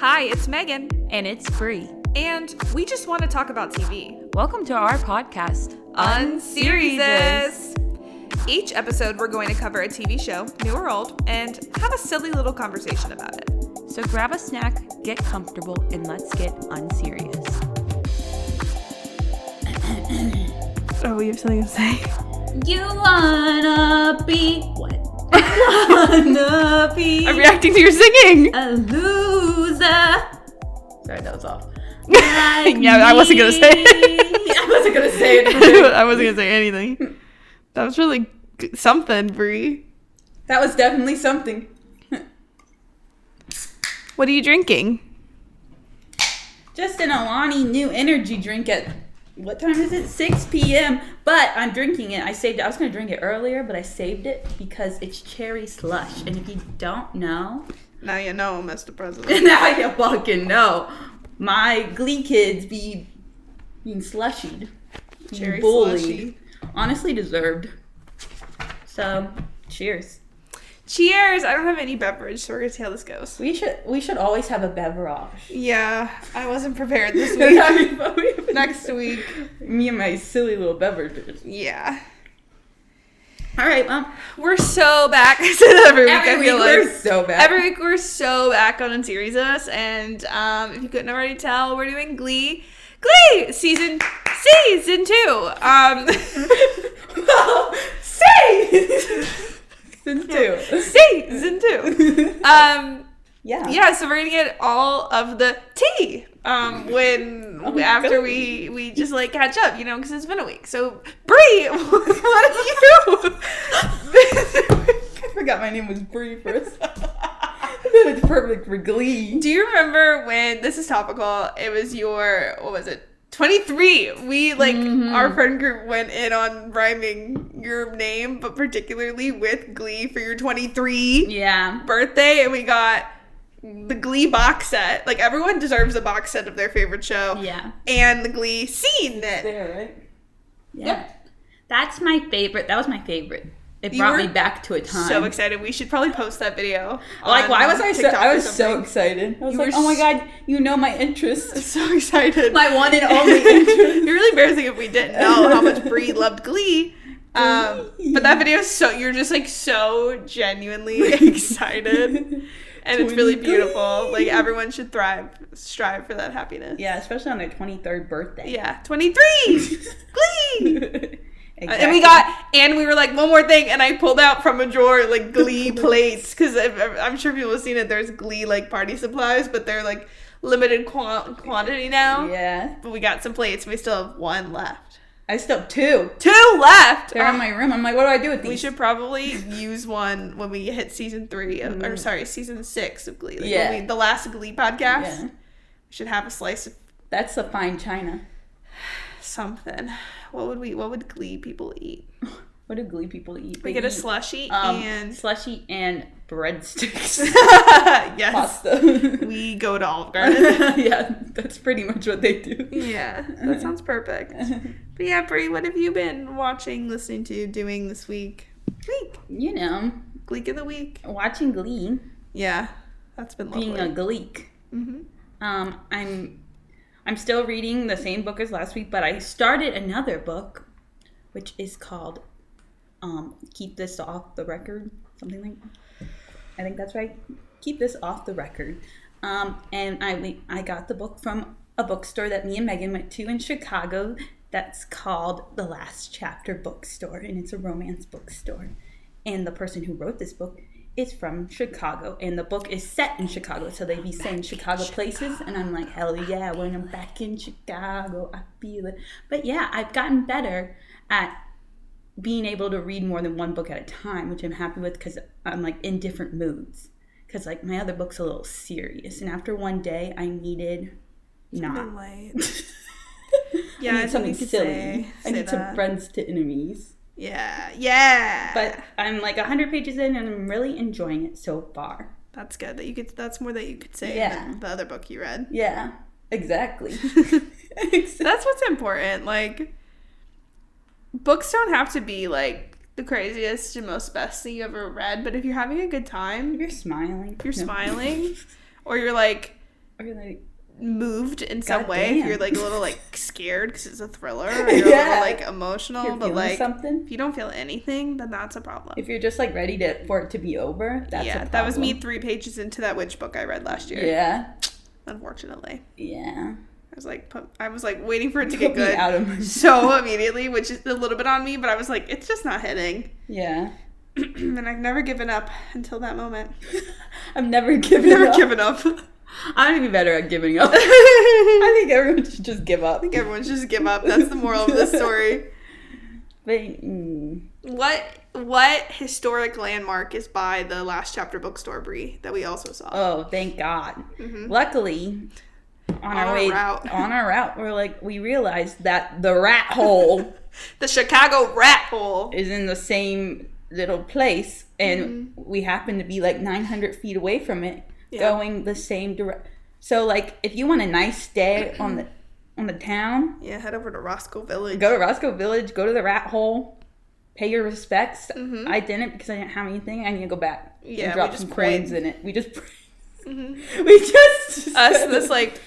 Hi, it's Megan. And it's Bree. And we just want to talk about TV. Welcome to our podcast, Unseriesous. Each episode, we're going to cover a TV show, new or old, and have a silly little conversation about it. So grab a snack, get comfortable, and let's get unserious. Oh, you have something to say? You wanna be what? Wanna be I'm reacting to your singing. a loser. Sorry, that was off. Yeah, I wasn't gonna say it. I wasn't gonna say it. I wasn't gonna say anything. That was really something, Bree. That was definitely something. What are you drinking? Just an Alani new energy drink at, what time is it? 6 p.m. But I'm drinking it. I saved it. I was going to drink it earlier, but I saved it because it's cherry slush. And if you don't know... Now you know, Mr. President. Now you fucking know. My Glee kids be being slushied. Cherry bullied. slushy. Honestly deserved. So, cheers. Cheers! I don't have any beverage, so we're gonna see how this goes. We should always have a beverage. Yeah, I wasn't prepared this week. Next week. Me and my silly little beverages. Yeah. All right, well. We're so back. I say that every week. I feel like we're so back. Every week we're so back on Unseriesous, and if you couldn't already tell, we're doing Glee. Glee! Season 2. Well, Season 2. Yeah, so we're gonna get all of the tea after we just like catch up, you know, because it's been a week. So Bree, what have you? I forgot my name was Bree first. It's perfect for Glee. Do you remember when, this is topical, it was your, what was it, 23? We, like, our friend group went in on rhyming your name, but particularly with Glee for your 23 birthday, and we got the Glee box set. Like, everyone deserves a box set of their favorite show. Yeah. And the Glee scene. There, right? Yeah. Yep. That's my favorite. That was my favorite. It brought me back to a time. So excited. We should probably post that video. Like, why was I so... I was so excited. I was like, oh my god, you know my interests. So excited. My one and only interest. It'd be really embarrassing if we didn't know how much Bree loved Glee. But that video is so... You're just, like, so genuinely excited. And it's really beautiful. Like, everyone should strive for that happiness. Yeah, especially on their 23rd birthday. Yeah, 23! Glee! Exactly. And we were like, one more thing, and I pulled out from a drawer, like, Glee plates, because I'm sure people have seen it, there's Glee, like, party supplies, but they're, like, limited quantity now. Yeah. But we got some plates, and we still have one left. I still have two. 2 left! They're in my room. I'm like, what do I do with these? We should probably use one when we hit season 6 of Glee. Like the last Glee podcast. Yeah. We should have a slice of... That's the fine china. Something. What would Glee people eat? What do Glee people eat? We get a slushie and breadsticks. Yes. Pasta. We go to Olive Garden. Yeah, that's pretty much what they do. Yeah, that sounds perfect. But yeah, Brie, what have you been watching, listening to, doing this week? You know. Gleek of the week. Watching Glee. Yeah, that's been lovely. Being a Gleek. Mm-hmm. I'm still reading the same book as last week, but I started another book, which is called Keep This Off the Record, something like that. I think that's right. Keep This Off the Record. And I got the book from a bookstore that me and Megan went to in Chicago that's called The Last Chapter Bookstore, and it's a romance bookstore. And the person who wrote this book is from Chicago, and the book is set in Chicago, so they be saying Chicago places, and I'm like, hell yeah, when I'm back in Chicago, I feel it. But yeah, I've gotten better at being able to read more than one book at a time, which I'm happy with, because I'm like in different moods. Because like my other book's a little serious, and after one day, I needed something light. Yeah, I need something silly. I need some friends to enemies. Yeah. But I'm like 100 pages in, and I'm really enjoying it so far. That's good. That's more that you could say than the other book you read. Yeah, exactly. That's what's important. Like, books don't have to be like the craziest and most best thing you ever read, but if you're having a good time, if you're smiling, or you're like Or like moved in some way. damn. If you're like a little like scared because it's a thriller, or you're a little like emotional, but like something. if you don't feel anything, then that's a problem. If you're just like ready for it to be over, that's a problem. That was me 3 pages into that witch book I read last year. Yeah. Unfortunately. Yeah. I was like waiting for it to get good out of my so immediately, which is a little bit on me, but I was like, it's just not hitting. Yeah. And I've never given up until that moment. I've never given up. I'm gonna be better at giving up. I think everyone should just give up. I think everyone should just give up. That's the moral of this story. But what historic landmark is by the last chapter bookstore, Brie, that we also saw? Oh, thank God. Mm-hmm. Luckily, on our route, we realized that the rat hole, the Chicago rat hole, is in the same little place, and we happen to be like 900 feet away from it. Going the same direction. So, like, if you want a nice day on the town... Yeah, head over to Roscoe Village. Go to Roscoe Village. Go to the rat hole. Pay your respects. Mm-hmm. I didn't because I didn't have anything. I need to go back and drop some coins in it. We just prayed. Mm-hmm. We just... Us and this, like,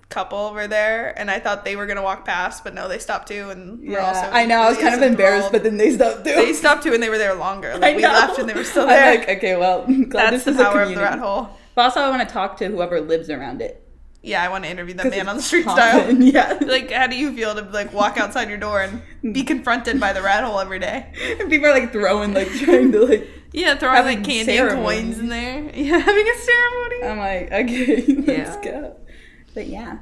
couple were there, and I thought they were going to walk past, but no, they stopped too, and we're also... I know, I was kind of embarrassed, but then they stopped too. They stopped too, and they were there longer. Like, we left, and they were still there. I'm like, okay, well, that's the power of the rat hole. But also, I want to talk to whoever lives around it. Yeah, I want to interview that man on the street style. Yeah. Like, how do you feel to, like, walk outside your door and be confronted by the rat hole every day? And people are, like, throwing, like, trying to, like... Yeah, throwing, like, candy and coins in there. Yeah, having a ceremony. I'm like, okay, let's go. But, yeah.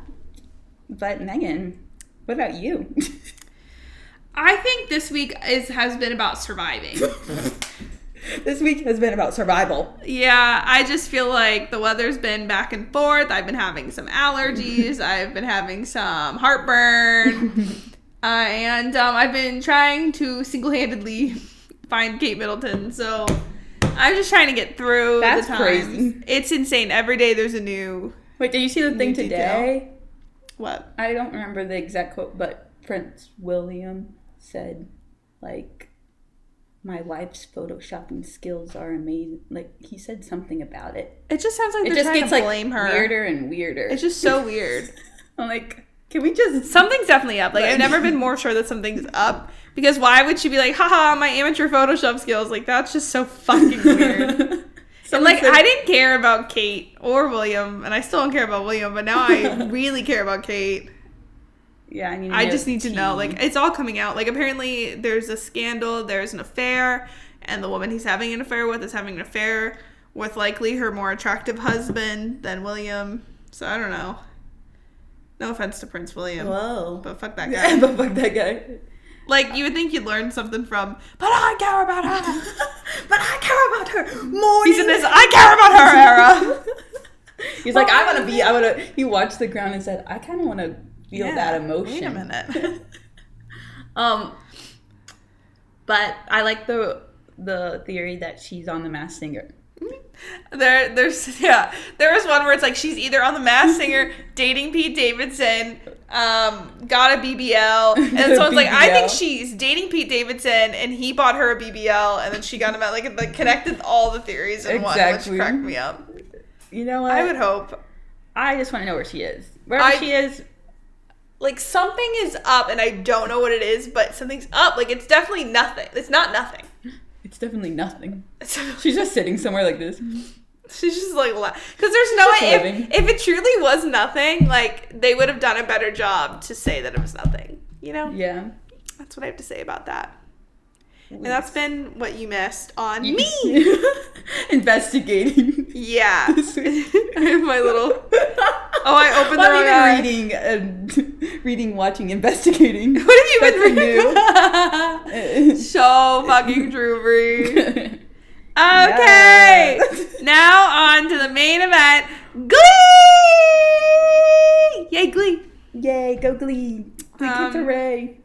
But, Megan, what about you? I think this week has been about surviving. This week has been about survival. Yeah, I just feel like the weather's been back and forth. I've been having some allergies. I've been having some heartburn. And I've been trying to single-handedly find Kate Middleton. So I'm just trying to get through the times. Crazy. It's insane. Every day there's a new... Wait, did you see the thing today? Detail. What? I don't remember the exact quote, but Prince William said, like... My wife's photoshopping skills are amazing. Like, he said something about it. It just sounds like they're trying to blame her. Weirder and weirder. It's just so weird. I'm like, can we just... Something's definitely up. Like, I've never been more sure that something's up. Because why would she be like, haha, my amateur Photoshop skills. Like, that's just so fucking weird. And, like, I didn't care about Kate or William. And I still don't care about William. But now I really care about Kate. Yeah, I just need to know. Like, it's all coming out. Like, apparently there's a scandal, there's an affair, and the woman he's having an affair with is having an affair with likely her more attractive husband than William. So, I don't know. No offense to Prince William. Whoa. But fuck that guy. But fuck that guy. Like, you would think you'd learn something from, but I care about her. But I care about her more. He's in this, I care about her era. He's like, he watched The Crown and said, I kind of want to feel that emotion. Wait a minute. But I like the theory that she's on The Masked Singer. There was one where it's like she's either on The Masked Singer, dating Pete Davidson, got a BBL, and so it's like I think she's dating Pete Davidson, and he bought her a BBL, and then she got him out. Like connected all the theories in one, which cracked me up. You know what? I would hope. I just want to know where she is. Wherever she is. Like, something is up, and I don't know what it is, but something's up. Like, it's definitely nothing. It's not nothing. It's definitely nothing. She's just sitting somewhere like this. She's just, like, because there's no way, if it truly was nothing, like, they would have done a better job to say that it was nothing. You know? Yeah. That's what I have to say about that. And that's been what you missed on me. Investigating. Yeah. I have my little... Oh, I opened the wrong eye. Reading, watching, investigating. What have you been reading? So fucking true, Brie. Okay. Yes. Now on to the main event. Glee! Yay, Glee. Yay, go Glee. Glee Kids Hooray.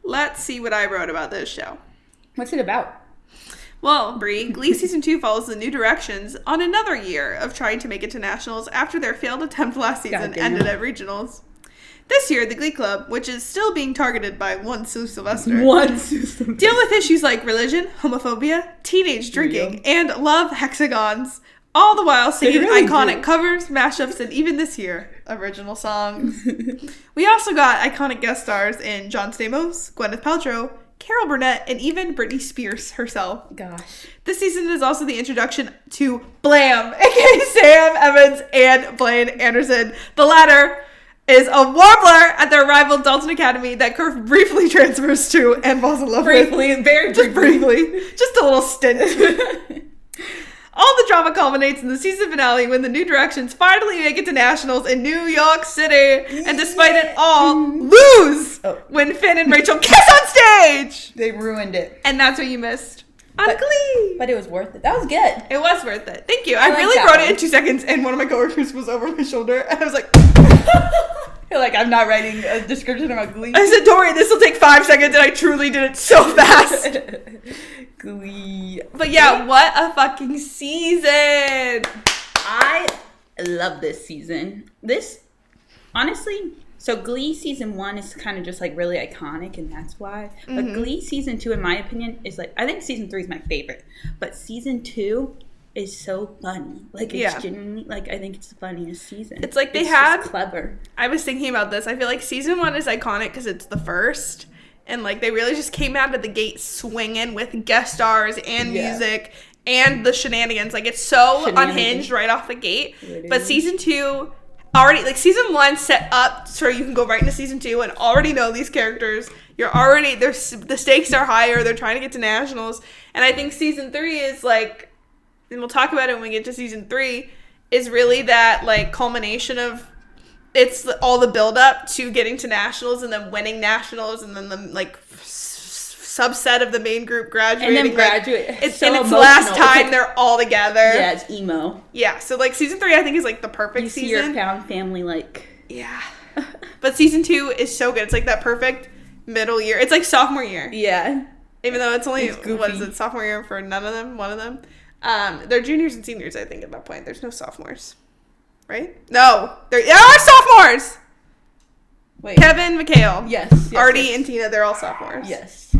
Let's see what I wrote about this show. What's it about? Well, Brie, Glee Season 2 follows the New Directions on another year of trying to make it to nationals after their failed attempt last season ended at regionals. This year, the Glee Club, which is still being targeted by one Sue Sylvester, deal with issues like religion, homophobia, teenage drinking, and love hexagons, All the while singing really iconic covers, mashups, and even this year, original songs. We also got iconic guest stars in John Stamos, Gwyneth Paltrow, Carol Burnett, and even Britney Spears herself. Gosh. This season is also the introduction to Blam, aka Sam Evans and Blaine Anderson. The latter is a warbler at their rival Dalton Academy that Kirk briefly transfers to and falls in love with. Very Just briefly. Just a little stint. All the drama culminates in the season finale when the New Directions finally make it to nationals in New York City. And despite it all, lose when Finn and Rachel kiss on stage. They ruined it. And that's what you missed on Glee. But it was worth it. That was good. It was worth it. Thank you. I like really that wrote one. it in 2 seconds, and one of my coworkers was over my shoulder, and I was like, You're like, I'm not writing a description about Glee. I said, don't worry, this will take 5 seconds, and I truly did it so fast. Glee. But yeah, what a fucking season. I love this season. Honestly, so Glee season 1 is kind of just like really iconic, and that's why. But Glee season 2, in my opinion, is like, I think season 3 is my favorite. But season 2 is so funny. Like, it's genuinely, like, I think it's the funniest season. It's like it's just clever. I was thinking about this. I feel like season 1 is iconic because it's the first. And, like, they really just came out of the gate swinging with guest stars and music and the shenanigans. Like, it's so unhinged right off the gate. Literally. But season 2, already, like, season 1 set up so you can go right into season 2 and already know these characters. You're already, the stakes are higher. They're trying to get to nationals. And I think season 3 is, like, and we'll talk about it when we get to season 3, is really that, like, culmination of, it's all the build-up to getting to nationals and then winning nationals and then the, like, subset of the main group graduating. And then graduate. Like, it's the last time they're all together. Yeah, it's emo. Yeah, so, like, season 3, I think, is, like, the perfect season. You see your found family, like... Yeah. But season 2 is so good. It's, like, that perfect middle year. It's, like, sophomore year. Yeah. Even though it's only, what is it, sophomore year for none of them? One of them? They're juniors and seniors, I think, at that point. There's no sophomores. Right? No. There are sophomores! Wait. Kevin, Mikhail. Yes. Artie and Tina, they're all sophomores. Yes.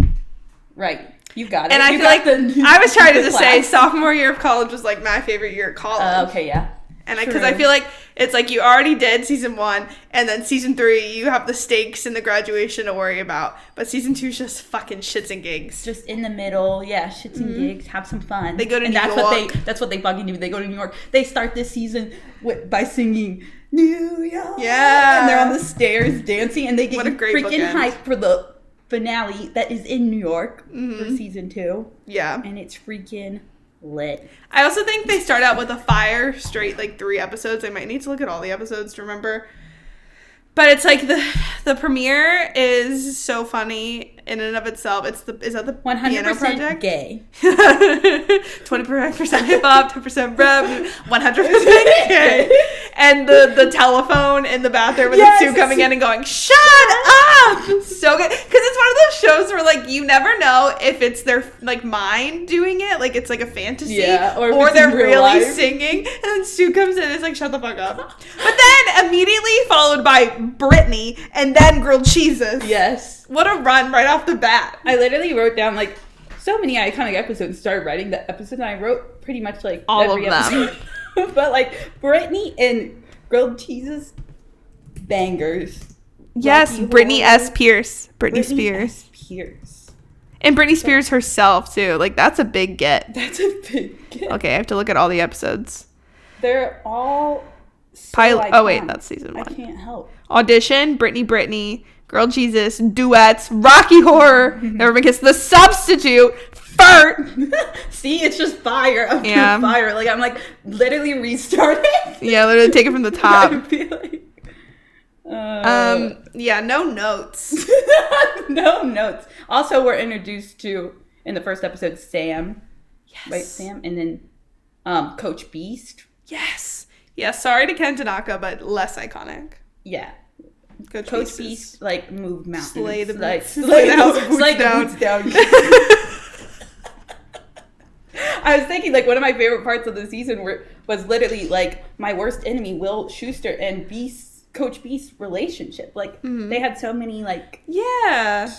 Right. You got it. And I feel like I was trying to just say sophomore year of college was, like, my favorite year of college. Okay, yeah. And because I feel like it's like you already did season 1, and then season 3, you have the stakes and the graduation to worry about. But season 2 is just fucking shits and gigs. Just in the middle, shits and gigs, have some fun. They go to New York. That's what they fucking do. They go to New York. They start this season by singing New York. Yeah. And they're on the stairs dancing, and they get freaking hyped for the finale that is in New York for season 2. Yeah. And it's freaking lit. I also think they start out with a fire straight, like, 3 episodes. I might need to look at all the episodes to remember. But it's like the premiere is so funny in and of itself. Is that the 100% piano project? Gay. 20% hip hop, 10% rap, 100% gay. And the telephone in the bathroom with the Sue coming in and going, "Shut up!" So good, because it's one of those shows where, like, you never know if it's their, like, mind doing it, like it's like a fantasy, or they're really singing. And then Sue comes in and is like, "Shut the fuck up." But then immediately followed by Brittany and then grilled cheesus. Yes. What a run right off the bat. I literally wrote down, like, so many iconic episodes, started writing the episode, and I wrote pretty much, like, all every of them. Episode. But, like, Brittany and grilled cheeses, bangers. Yes, Rocky Britney Horror. S. Pierce. Britney Spears. S. Pierce. And Britney Spears herself, too. Like, that's a big get. That's a big get. Okay, I have to look at all the episodes. They're all Oh, wait, that's season 1. I can't help. Audition, Brittany, Grilled Jesus, Duets, Rocky Horror, Never Been Kissed, The Substitute, Furt. See, it's just fire after fire. Like, I'm, like, literally restarting. Yeah, literally take it from the top. I feel like... yeah, no notes. No notes. Also, we're introduced to, in the first episode, Sam. Yes. Right, Sam? And then Coach Beast. Yes. Yeah, sorry to Ken Tanaka, but less iconic. Yeah. Coach Beast, like, moved mountains. Slay the house of boots down. I was thinking, like, one of my favorite parts of the season was literally, like, my worst enemy, Will Schuster, and Beast's Coach Beast's relationship. Like, they had so many, like,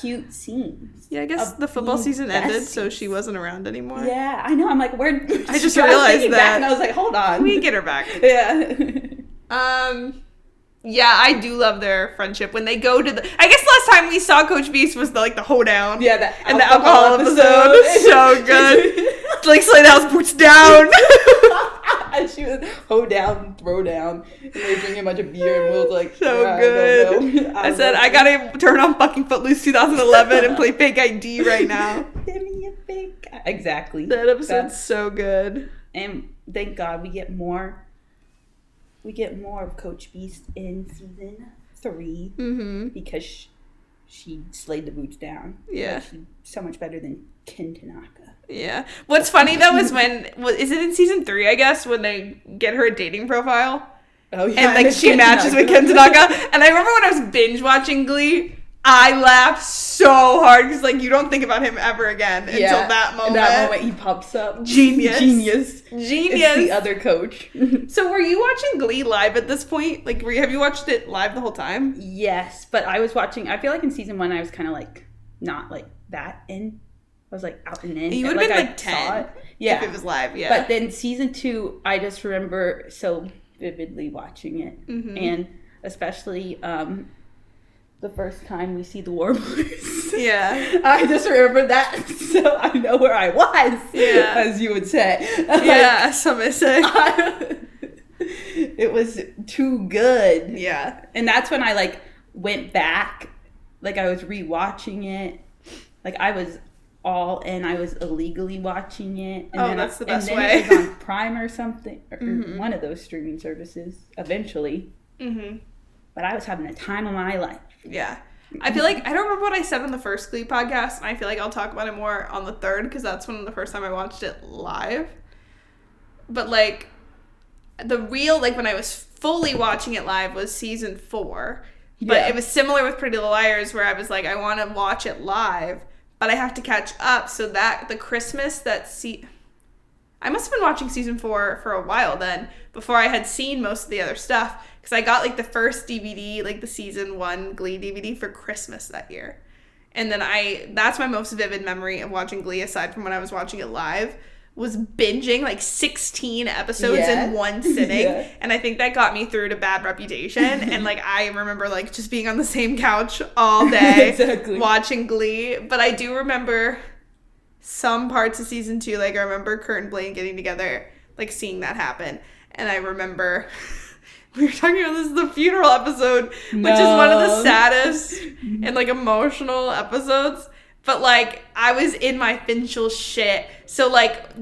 cute scenes. Yeah, I guess the football season ended, so she wasn't around anymore. Yeah, I know. I'm like, where? I just realized that. Back, and I was like, hold on. We get her back. Yeah. Yeah, I do love their friendship when they go to the. I guess last time we saw Coach Beast was the hoedown. Yeah, the alcohol episode. So good. Like Slade House boots down. And she was hoe down, throw down, and they bring a bunch of beer, and Will's like, so good. I said I gotta turn on fucking Footloose 2011 and play Fake ID right now. Give me a fake. Exactly. That episode's so good. And thank God we get more. We get more of Coach Beast in season 3 because she slayed the boots down. Yeah, like, she's so much better than Ken Tanaka. Yeah. What's funny though is is it in season 3? I guess when they get her a dating profile. Oh yeah, and like she matches with Ken Tanaka. And I remember when I was binge watching Glee, I laughed so hard because like you don't think about him ever again until that moment. That moment he pops up. Genius. It's the other coach. So were you watching Glee live at this point? Like have you watched it live the whole time? Yes, but I was watching. I feel like in season 1 I was kind of like not like that in. I was like out and in. You would have been like 10 if it was live, yeah. But then season 2, I just remember so vividly watching it. And especially the first time we see the Warblers. Yeah. I just remember that, so I know where I was, as you would say. Yeah, some may say. It was too good. Yeah. And that's when I like went back, like I was rewatching it. Like I was all in. I was illegally watching it. And then that's the best and way. It was on Prime or something, or one of those streaming services eventually. But I was having the time of my life. Yeah. I feel like, I don't remember what I said on the first Glee podcast, and I feel like I'll talk about it more on the third, because that's when the first time I watched it live. But, like, the real, like, when I was fully watching it live was season 4. But it was similar with Pretty Little Liars, where I was like, I want to watch it live, but I have to catch up, so that, the Christmas I must have been watching season 4 for a while then, before I had seen most of the other stuff. Because I got, like, the first DVD, like, the season 1 Glee DVD for Christmas that year. And then that's my most vivid memory of watching Glee, aside from when I was watching it live, was binging, like, 16 episodes in one sitting. And I think that got me through to Bad Reputation. And, like, I remember, like, just being on the same couch all day watching Glee. But I do remember some parts of season 2. Like, I remember Kurt and Blaine getting together, like, seeing that happen. And I remember... We were talking about this in the funeral episode, which is one of the saddest and, like, emotional episodes. But, like, I was in my finchel shit. So, like,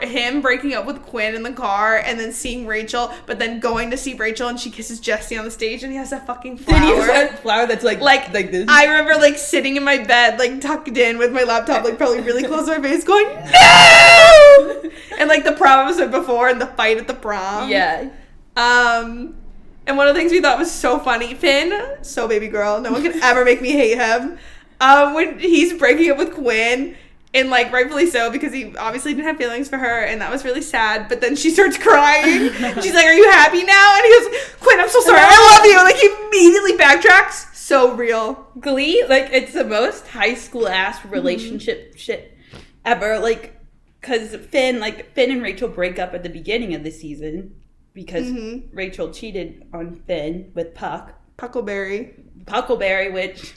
him breaking up with Quinn in the car and then seeing Rachel, but then going to see Rachel and she kisses Jesse on the stage and he has that fucking flower. Did he have that flower that's, like this? I remember, like, sitting in my bed, like, tucked in with my laptop, like, probably really close to my face going, no! And, like, the prom episode before and the fight at the prom. Yeah. And one of the things we thought was so funny, Finn, so baby girl, no one can ever make me hate him, when he's breaking up with Quinn, and, like, rightfully so, because he obviously didn't have feelings for her, and that was really sad, but then she starts crying. She's like, are you happy now? And he goes, Quinn, I'm so sorry, I love you. And, like, he immediately backtracks. So real. Glee, like, it's the most high school ass relationship shit ever, like, because Finn and Rachel break up at the beginning of the season, because Rachel cheated on Finn with Puckleberry, which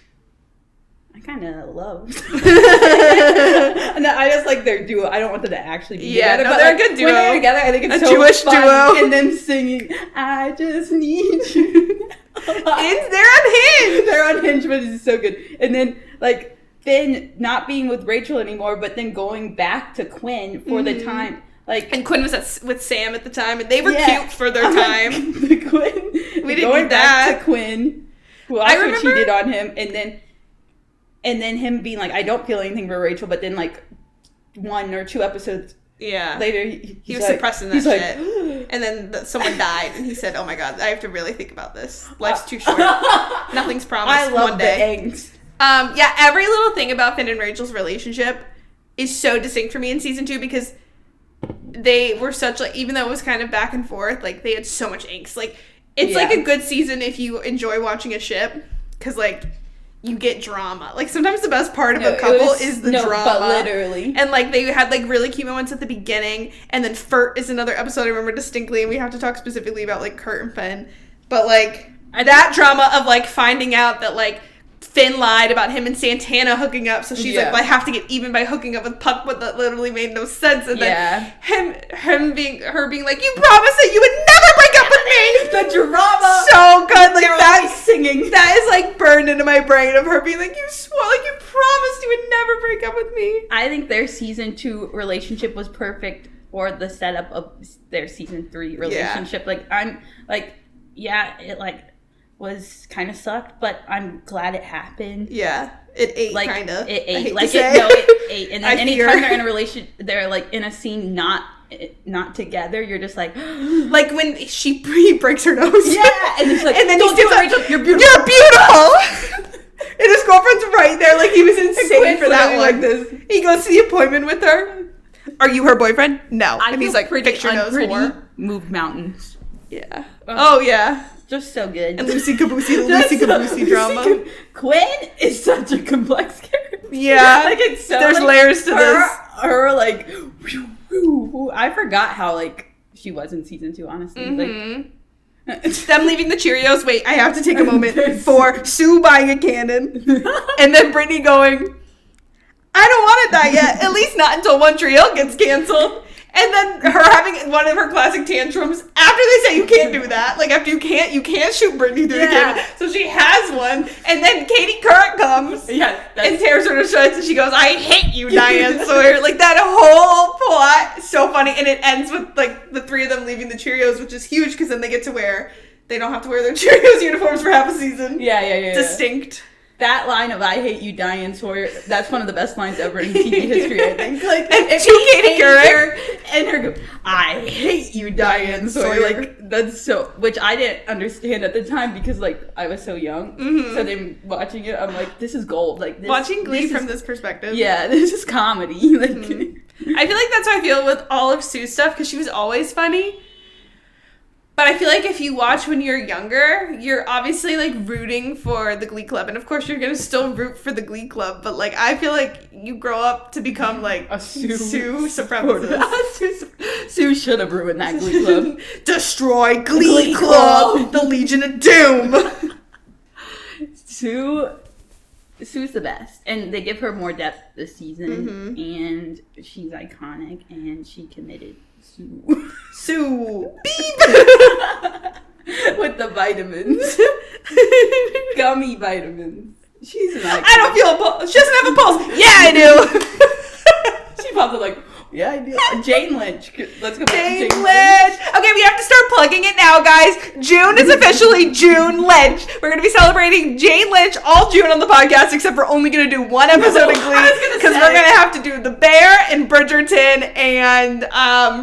I kind of love. And I just like their duo. I don't want them to actually be together. No, but they're a good duo. When they're together, I think it's so Jewish fun. duo. And them singing, I just need you. They're unhinged, but it's so good. And then, like, Finn not being with Rachel anymore, but then going back to Quinn for the time. Like, and Quinn was with Sam at the time, and they were cute for their time. We didn't need that. Back to Quinn, who also cheated on him, and then him being like, I don't feel anything for Rachel, but then, like, 1 or 2 episodes later, he was like, suppressing that shit. Like, and then someone died, and he said, oh my god, I have to really think about this. Life's too short. Nothing's promised. I love one day. The angst. Every little thing about Finn and Rachel's relationship is so distinct for me in season 2, because they were such, like, even though it was kind of back and forth, like, they had so much angst. Like, It's like a good season if you enjoy watching a ship, because like you get drama. Like sometimes the best part of a couple is the drama. But literally. And like they had like really cute moments at the beginning, and then Furt is another episode I remember distinctly, and we have to talk specifically about like Kurt and Finn. But like that drama of like finding out that like Finn lied about him and Santana hooking up, so she's like, well, I have to get even by hooking up with Puck, but that literally made no sense. And then her being like, you promised that you would never break up with me. The drama, so good. Like that singing, that is like burned into my brain of her being like, you swore, like you promised you would never break up with me. I think their season 2 relationship was perfect for the setup of their season 3 relationship. Like I'm like, it like was kind of sucked, but I'm glad it happened. Yeah, it ate like, kind of. It ate like it ate, and then anytime they're in a relation, they're like in a scene not together. You're just like, like when he breaks her nose. Yeah, and it's like, and then don't do it, Rachel. You're beautiful. You're beautiful. And his girlfriend's right there, like he was insane for that one. Like this. He goes to the appointment with her. Are you her boyfriend? No. And he's like, fix your nose, whore. Moved mountains. Yeah. Oh yeah. Just so good. And Lucy Caboose, the Lucy Caboose drama. Quinn is such a complex character. Yeah. Like it's so there's like, layers to this. Her like, I forgot how like she was in season 2. Honestly, like them leaving the Cheerios. Wait, I have to take a moment for Sue buying a cannon, and then Brittany going, I don't want to die yet. At least not until One Tree Hill gets canceled. And then her having one of her classic tantrums after they say you can't do that. Like after you can't shoot Brittany through the cannon. So she has one, and then Katie Couric comes and tears her to shreds, and she goes, I hate you, Diane Sawyer. Like that whole plot, so funny. And it ends with like the 3 of them leaving the Cheerios, which is huge because then they don't have to wear their Cheerios uniforms for half a season. Yeah. Distinct. That line of "I hate you, Diane Sawyer." That's one of the best lines ever in TV history, I think. Like, and Katie Couric and her go, "I hate you, Diane Sawyer." Like that's so, which I didn't understand at the time because like I was so young. So then watching it, I'm like, "This is gold." Like watching Glee from this perspective. Yeah, this is comedy. Like, I feel like that's how I feel with all of Sue's stuff because she was always funny. But I feel like if you watch when you're younger, you're obviously, like, rooting for the Glee Club. And, of course, you're going to still root for the Glee Club. But, like, I feel like you grow up to become, like, a Sue supremacist. Sue should have ruined that Glee Club. Destroy Glee Club! The Legion of Doom! Sue's the best. And they give her more depth this season. And she's iconic. And she committed. Sue. Beep. With the vitamins. Gummy vitamins. She's an icon. I don't feel a pulse. She doesn't have a pulse. Yeah, I do. She popped up like, yeah, I do. Jane Lynch. Let's go back to Jane Lynch. Okay, we have to start plugging it now, guys. June is officially June Lynch. We're going to be celebrating Jane Lynch all June on the podcast, except we're only going to do one episode of Glee because we're going to have to do The Bear and Bridgerton and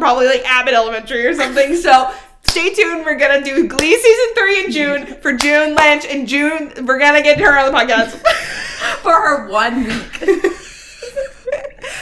probably like Abbott Elementary or something. So stay tuned. We're going to do Glee season 3 in June for June Lynch. In June, we're going to get her on the podcast. For her 1 week.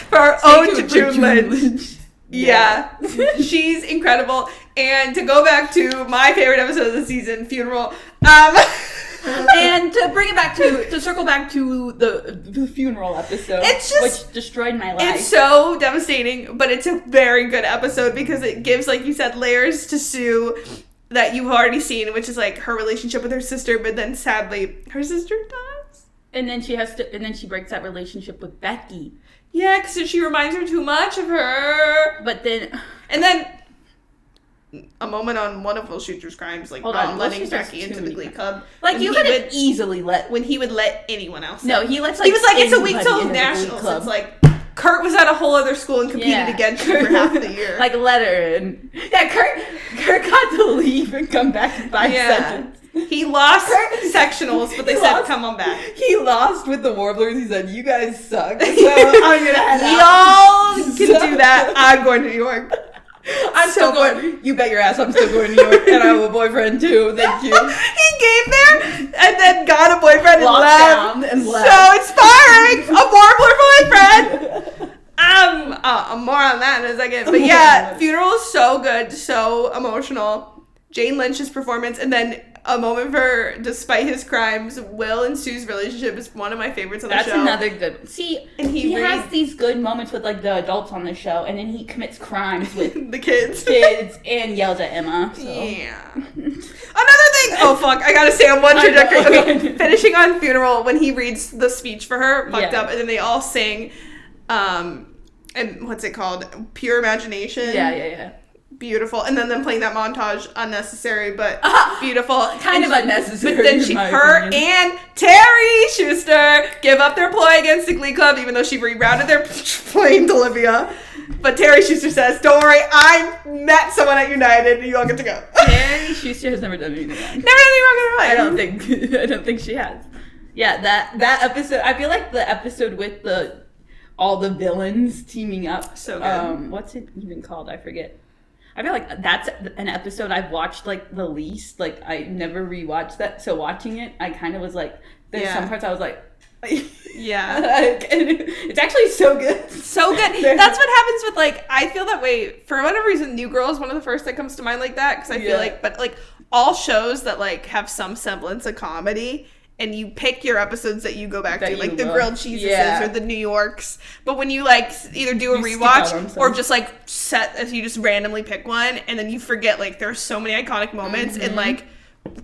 For our own to June Lynch. Yeah. She's incredible. And to go back to my favorite episode of the season, Funeral. And to circle back to the funeral episode, which destroyed my life. It's so devastating, but it's a very good episode because it gives, like you said, layers to Sue that you've already seen, which is like her relationship with her sister, but then sadly her sister dies. And then she breaks that relationship with Becky. Yeah, because she reminds her too much of her. And then a moment on one of Will Shooter's crimes, like not letting Becky into the Glee Club. Like you could have easily when he would let anyone else. No, he lets. He was like, it's a week till nationals. It's like Kurt was at a whole other school and competed against you for half the year. Like let her in. Yeah, Kurt got to leave and come back in 5 seconds. He lost sectionals, but they said, come on back. He lost with the Warblers. He said, you guys suck. So I'm going to head out. Y'all can do that. I'm going to New York. I'm still going. You bet your ass I'm still going to New York. And I have a boyfriend, too. Thank you. He came there and then got a boyfriend and left. So inspiring. A Warbler boyfriend. More on that in a second. But yeah, Funeral is so good. So emotional. Jane Lynch's performance, and then A Moment for Despite His Crimes. Will and Sue's relationship is one of my favorites on the show. That's another good. See, and he has these good moments with like the adults on the show, and then he commits crimes with the kids and yells at Emma. So. Yeah. Another thing. Oh fuck! I gotta stay on one trajectory. Okay. Finishing on Funeral, when he reads the speech for her, fucked up, and then they all sing. And what's it called? Pure Imagination. Yeah. Beautiful. And then them playing that montage, unnecessary but beautiful. Kind of unnecessary. But then her and Terry Schuster give up their ploy against the Glee Club, even though she rerouted their plane to Libya. But Terry Schuster says, "Don't worry, I met someone at United. You all get to go." Terry Schuster has never done anything wrong. Never done anything wrong in her life. I don't think she has. Yeah, that episode. I feel like the episode with all the villains teaming up. So good. What's it even called? I forget. I feel like that's an episode I've watched like the least. Like I never rewatched that. So watching it, I kind of was like, there's some parts I was like, yeah. It's actually so good. So good. That's what happens with like, I feel that way for whatever reason. New Girl is one of the first that comes to mind like that. Cause I feel like, but like all shows that like have some semblance of comedy, and you pick your episodes that you go back to, like the grilled cheesuses or the New Yorks. But when you like either do a rewatch or just like you just randomly pick one, and then you forget like there's so many iconic moments in like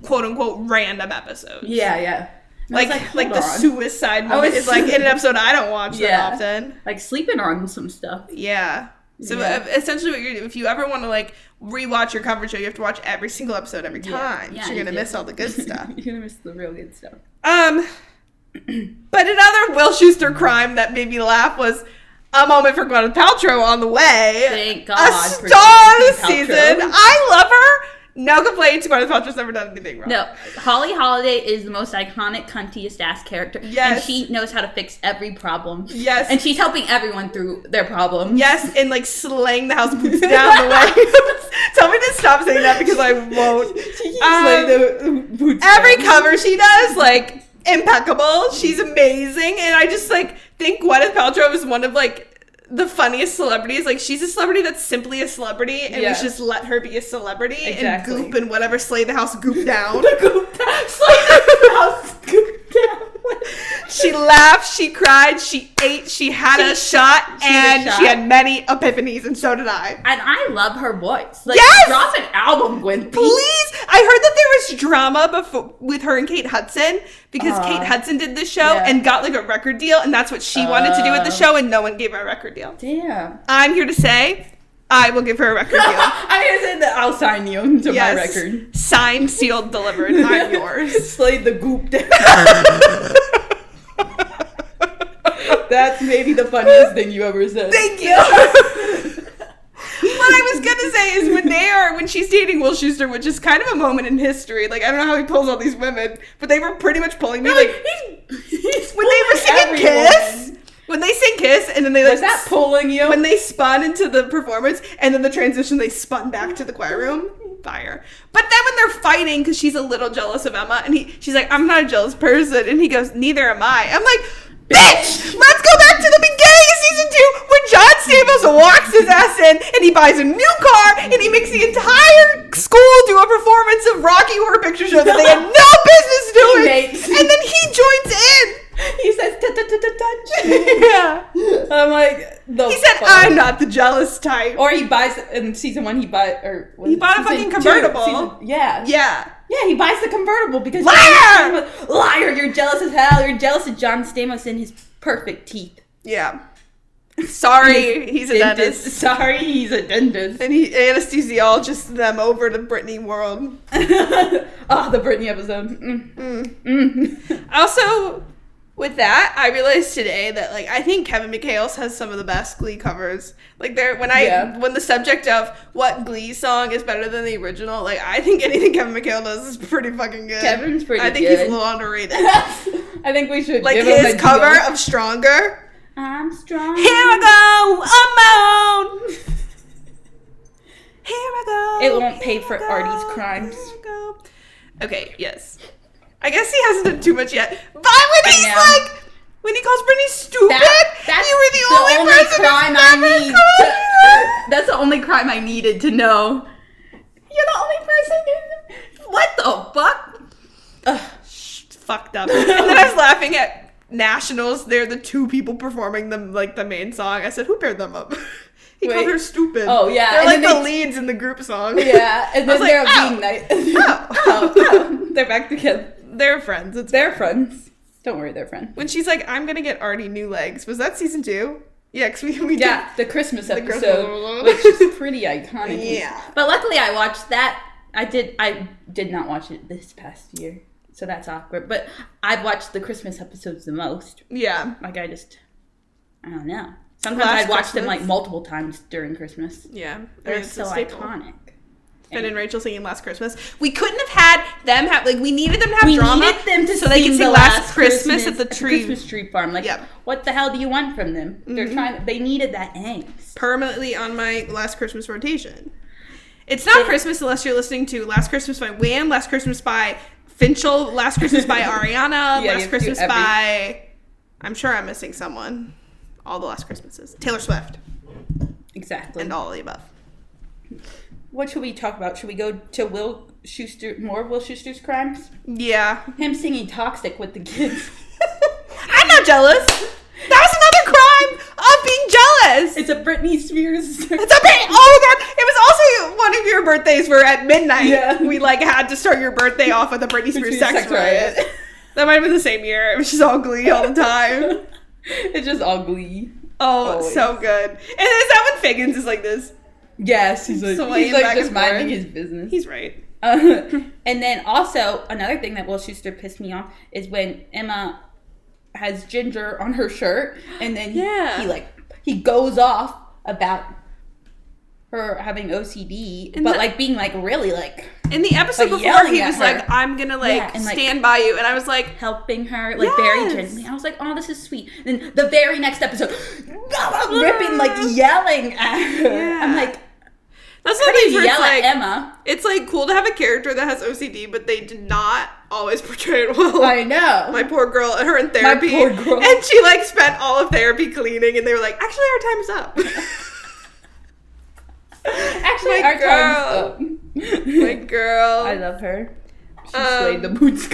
quote unquote random episodes. Yeah. Like the suicide moment is like in an episode I don't watch that often. Like sleeping on some stuff. Yeah. So essentially what you're doing, if you ever want to like rewatch your comfort show, you have to watch every single episode every time. Yeah, you're going to miss all the good stuff. You're going to miss the real good stuff. But another Will Schuster crime that made me laugh was A Moment for Gwyneth Paltrow on the way. Thank God. A star this season. I love her. No complaints. Gwyneth Paltrow's never done anything wrong. No, Holly Holiday is the most iconic, cuntiest ass character. Yes. And she knows how to fix every problem. Yes. And she's helping everyone through their problems. Yes, and like slaying the house boots down the way. Tell me to stop saying that because I won't. She can slay the boots every down. cover she does, like, impeccable. She's amazing. And I just like think Gwyneth Paltrow is one of like the funniest celebrities. Like, she's a celebrity that's simply a celebrity, and we should just let her be a celebrity and goop and whatever, slay the house, goop down. Goop down. Slay the house, goop down. She laughed, she cried, she ate, she had a shot, and she had many epiphanies, and so did I. And I love her voice. Like, yes! drop an album, Gwen. Please! I heard that there was drama before with her and Kate Hudson, because Kate Hudson did this show and got like a record deal, and that's what she wanted to do with the show, and no one gave her a record deal. Damn. I'm here to say, I will give her a record deal. I'm here to say that I'll sign you to my record. Signed, sealed, delivered. I'm yours. Slay the goop down. That's maybe the funniest thing you ever said. Thank you. What I was gonna say is when she's dating Will Schuster, which is kind of a moment in history. Like, I don't know how he pulls all these women, but they were pretty much pulling me. Like, he's when they were singing Kiss. When they sing Kiss, and then they like... Was that pulling you? When they spun into the performance, and then the transition, they spun back to the choir room. Fire. But then when they're fighting, because she's a little jealous of Emma, and she's like, I'm not a jealous person, and he goes, neither am I. I'm like, bitch! Let's go back to the beginning of season 2, when John Stamos walks his ass in, and he buys a new car, and he makes the entire school do a performance of Rocky Horror Picture Show that they had no business doing. And then he joins in. He says, touch. Yeah. I'm like, he said, I'm not the jealous type. Or he buys, in season 1, he bought a fucking convertible. Yeah, he buys the convertible because... Liar! You're jealous as hell. You're jealous of John Stamos and his perfect teeth. Yeah. Sorry, he's a dentist. Sorry, he's a dentist. And he anesthesiologist them over to Britney World. Oh, the Britney episode. Also... With that, I realized today that, like, I think Kevin McHale's has some of the best Glee covers. Like, when the subject of what Glee song is better than the original, like, I think anything Kevin McHale does is pretty fucking good. Kevin's pretty good. I think he's a little underrated. I think we should give him his cover of Stronger. I'm strong. Here I go, I'm on. Here I go. It won't pay for Artie's crimes. Okay, yes. I guess he hasn't done too much yet. But when he's like, when he calls Britney stupid, you were the only person crime I need. That's the only crime I needed to know. You're the only person who the fuck? Fucked up. And then I was laughing at Nationals. They're the two people performing the main song. I said, who paired them up? He called her stupid. Oh, yeah. They're like the leads in the group song. Yeah, and then they're being nice. Oh. They're back together. They're friends. They're friends. Don't worry, they're friends. When she's like, I'm gonna get Artie new legs. Was that season 2? Yeah, because we did. Yeah, the Christmas episode, which is pretty iconic. Yeah. But luckily I watched that. I did not watch it this past year, so that's awkward. But I've watched the Christmas episodes the most. Yeah. Like, I don't know. Sometimes I'd watch them, like, multiple times during Christmas. Yeah. They're so iconic. Finn and Rachel singing Last Christmas. We couldn't have had them we needed them to have drama. We needed them to so they could sing Last Christmas at the tree. Christmas tree farm. Like, what the hell do you want from them? Mm-hmm. They needed that angst. Permanently on my Last Christmas rotation. It's not Christmas unless you're listening to Last Christmas by Wham, Last Christmas by Finchel, Last Christmas by Ariana, Last Christmas by... I'm sure I'm missing someone. All the Last Christmases. Taylor Swift. Exactly. And all of the above. What should we talk about? Should we go to Will Schuster's crimes? Yeah. Him singing Toxic with the kids. I'm not jealous. That was another crime of being jealous. It's a Britney Spears. Oh my god. It was also one of your birthdays where at midnight we had to start your birthday off with a Britney Spears sex riot. That might have been the same year. It was just all Glee all the time. It's just all Glee. Oh, always. So good. And is that when Figgins is like this? Yes, he's like just minding his business. He's right. And then also another thing that Will Schuester pissed me off is when Emma has ginger on her shirt, and then he goes off about her having OCD, but being really in the episode before he was like, I'm gonna stand by you, and I was like helping her very gently. I was like, oh, this is sweet. And then the very next episode, ripping yelling at her. Yeah. I'm like, that's what they yell at Emma. It's cool to have a character that has OCD, but they did not always portray it well. I know. My poor girl, her in therapy. My poor girl. And she spent all of therapy cleaning, and they were like, actually our time's up. Actually, our time's up. My girl. I love her. She slayed the boots.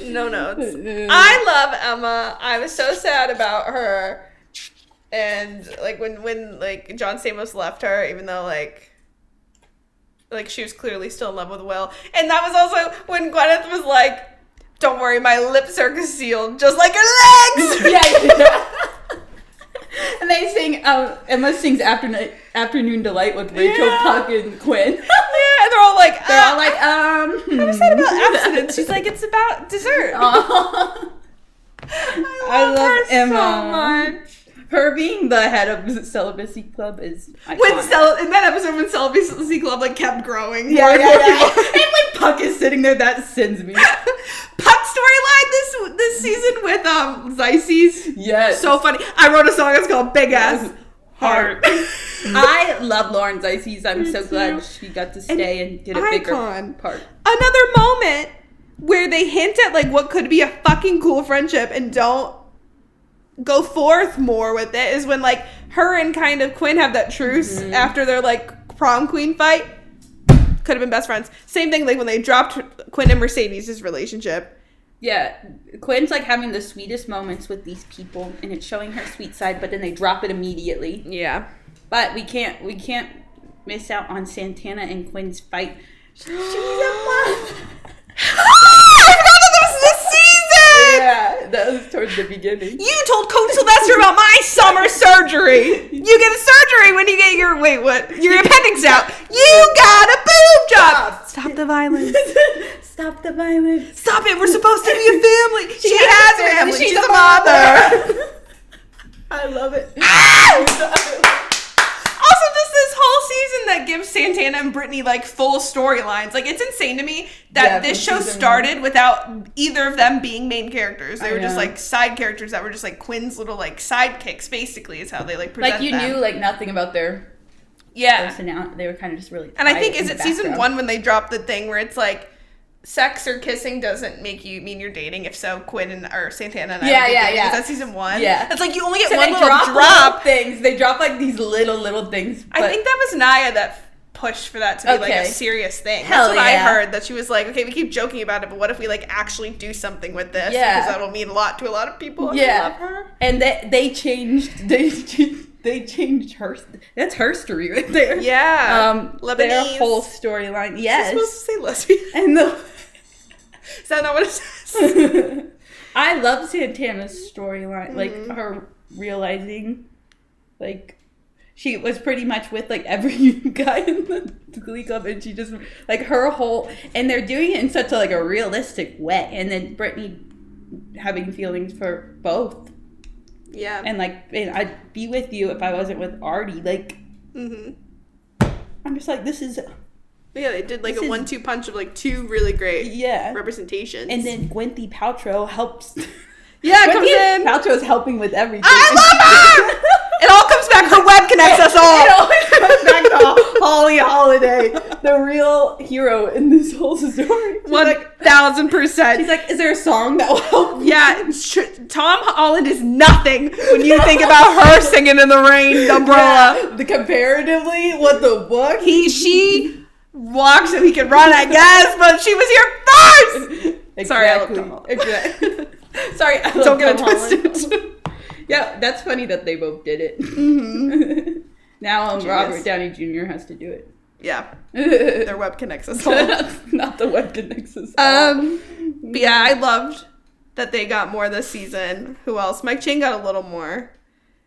No notes. I love Emma. I was so sad about her. And when John Stamos left her, even though she was clearly still in love with Will. And that was also when Gwyneth was like, don't worry, my lips are sealed just like your legs. Yeah. And they sing, Emma sings Afternoon Delight with Rachel, Puck, and Quinn. Yeah, and they're all like, I'm sad about abstinence. She's like, it's about dessert. I love Emma so much. Her being the head of the Celibacy Club is iconic. In that episode when Celibacy Club kept growing. Yeah. And when Puck is sitting there, that sends me. Puck storyline this season with Zaices. Yes. So funny. I wrote a song that's called Big Ass Heart. I love Lauren Zaices. I'm so glad she got to stay and did a bigger part. Another moment where they hint at what could be a fucking cool friendship and don't go forth more with it is when her and kind of Quinn have that truce after their prom queen fight. Could have been best friends. Same thing when they dropped Quinn and Mercedes' relationship. Yeah, Quinn's having the sweetest moments with these people, and it's showing her sweet side, but then they drop it immediately. Yeah, but we can't miss out on Santana and Quinn's fight. She's a I forgot that was this season! Yeah, that was towards the beginning. You told Coach Sylvester about my summer surgery. You get a surgery when you get your appendix out. You got a boob job. Stop the violence. Stop the violence. Stop it. We're supposed to be a family. She has a family. She's a mother. I love it. Also, just this whole season that gives Santana and Brittany full storylines. It's insane to me that this show started without either of them being main characters. They were just side characters that were just Quinn's little sidekicks. Basically, is how they present you them. knew nothing about their personality. They were kind of just really. And I think is it season 1 when they dropped the thing where it's sex or kissing doesn't make you mean you're dating. If so, Quinn or Santana and I would be dating. Is that season 1? Yeah. It's you only get one little drop. Things. They drop these little things. I think that was Naya that push for that to be like a serious thing. Hell That's what I heard. That she was like, okay, we keep joking about it, but what if we like actually do something with this? Yeah, because that'll mean a lot to a lot of people. And yeah, love her. And they changed her. That's her story right there. Yeah, Lebanese. Their whole storyline. Yes, you're supposed to say lesbian. And is that not what it says? I love Santana's storyline, like her realizing, like, she was pretty much with like every guy in the Glee Club, and she just like her whole, and they're doing it in such a like a realistic way, and then Brittany having feelings for both. Yeah, and like, and I'd be with you if I wasn't with Artie. Like, I'm just like, this is. Yeah, they did like a 1-2 punch of like two really great representations. And then Gwyneth Paltrow helps. Yeah, comes in. Paltrow's helping with everything. I love her! It all comes back. Her web connects us all. It always comes back to Holly Holiday, the real hero in this whole story. 1,000%. She's like, is there a song that will help? Yeah, Tom Holland is nothing when you think about her singing in the rain, the umbrella. Yeah, comparatively, what the book? She walks and he can run, I guess, but she was here first. Exactly. Sorry, I love Tom Holland. Exactly. Sorry, I love Don't get Tom it twisted. Yeah, that's funny that they both did it. Now Robert Downey Jr. has to do it. Yeah, their web connects us all. Not the web connects us all. But yeah, I loved that they got more this season. Who else? Mike Chang got a little more.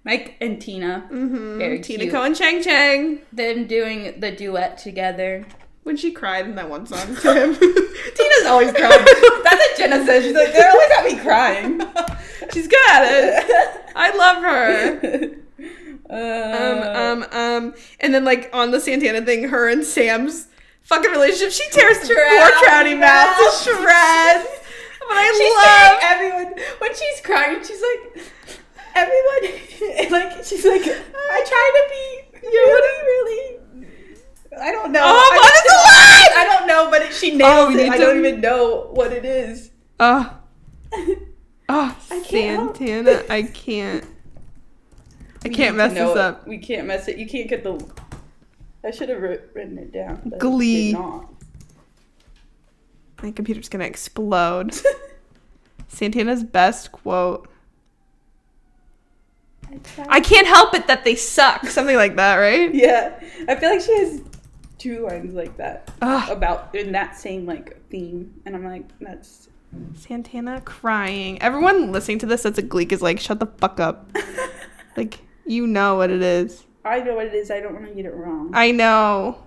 Mike and Tina. Very Tina cute. Cohen Chang. Them doing the duet together. When she cried in that one song to him. Tina's always crying. That's what Jenna says. She's like, they always got me crying. She's good at it. I love her. And then like on the Santana thing, her and Sam's fucking relationship, she tears poor Trouty mouth to shreds. But I love everyone when she's crying. She's like, everyone, like she's like, I try to be really. I don't know. Oh, what is the line? I don't know, but she nails it. I don't even know what it is. Santana, I can't mess this up. We can't mess it. You can't get the. I should have written it down. Glee. My computer's gonna explode. Santana's best quote. I can't help it that they suck. Something like that, right? Yeah. I feel like she has 2 lines like that about in that same like theme, and I'm like, that's Santana crying. Everyone listening to this that's a Gleek is like, shut the fuck up. Like, you know what it is. I know what it is. I don't want to get it wrong. I know.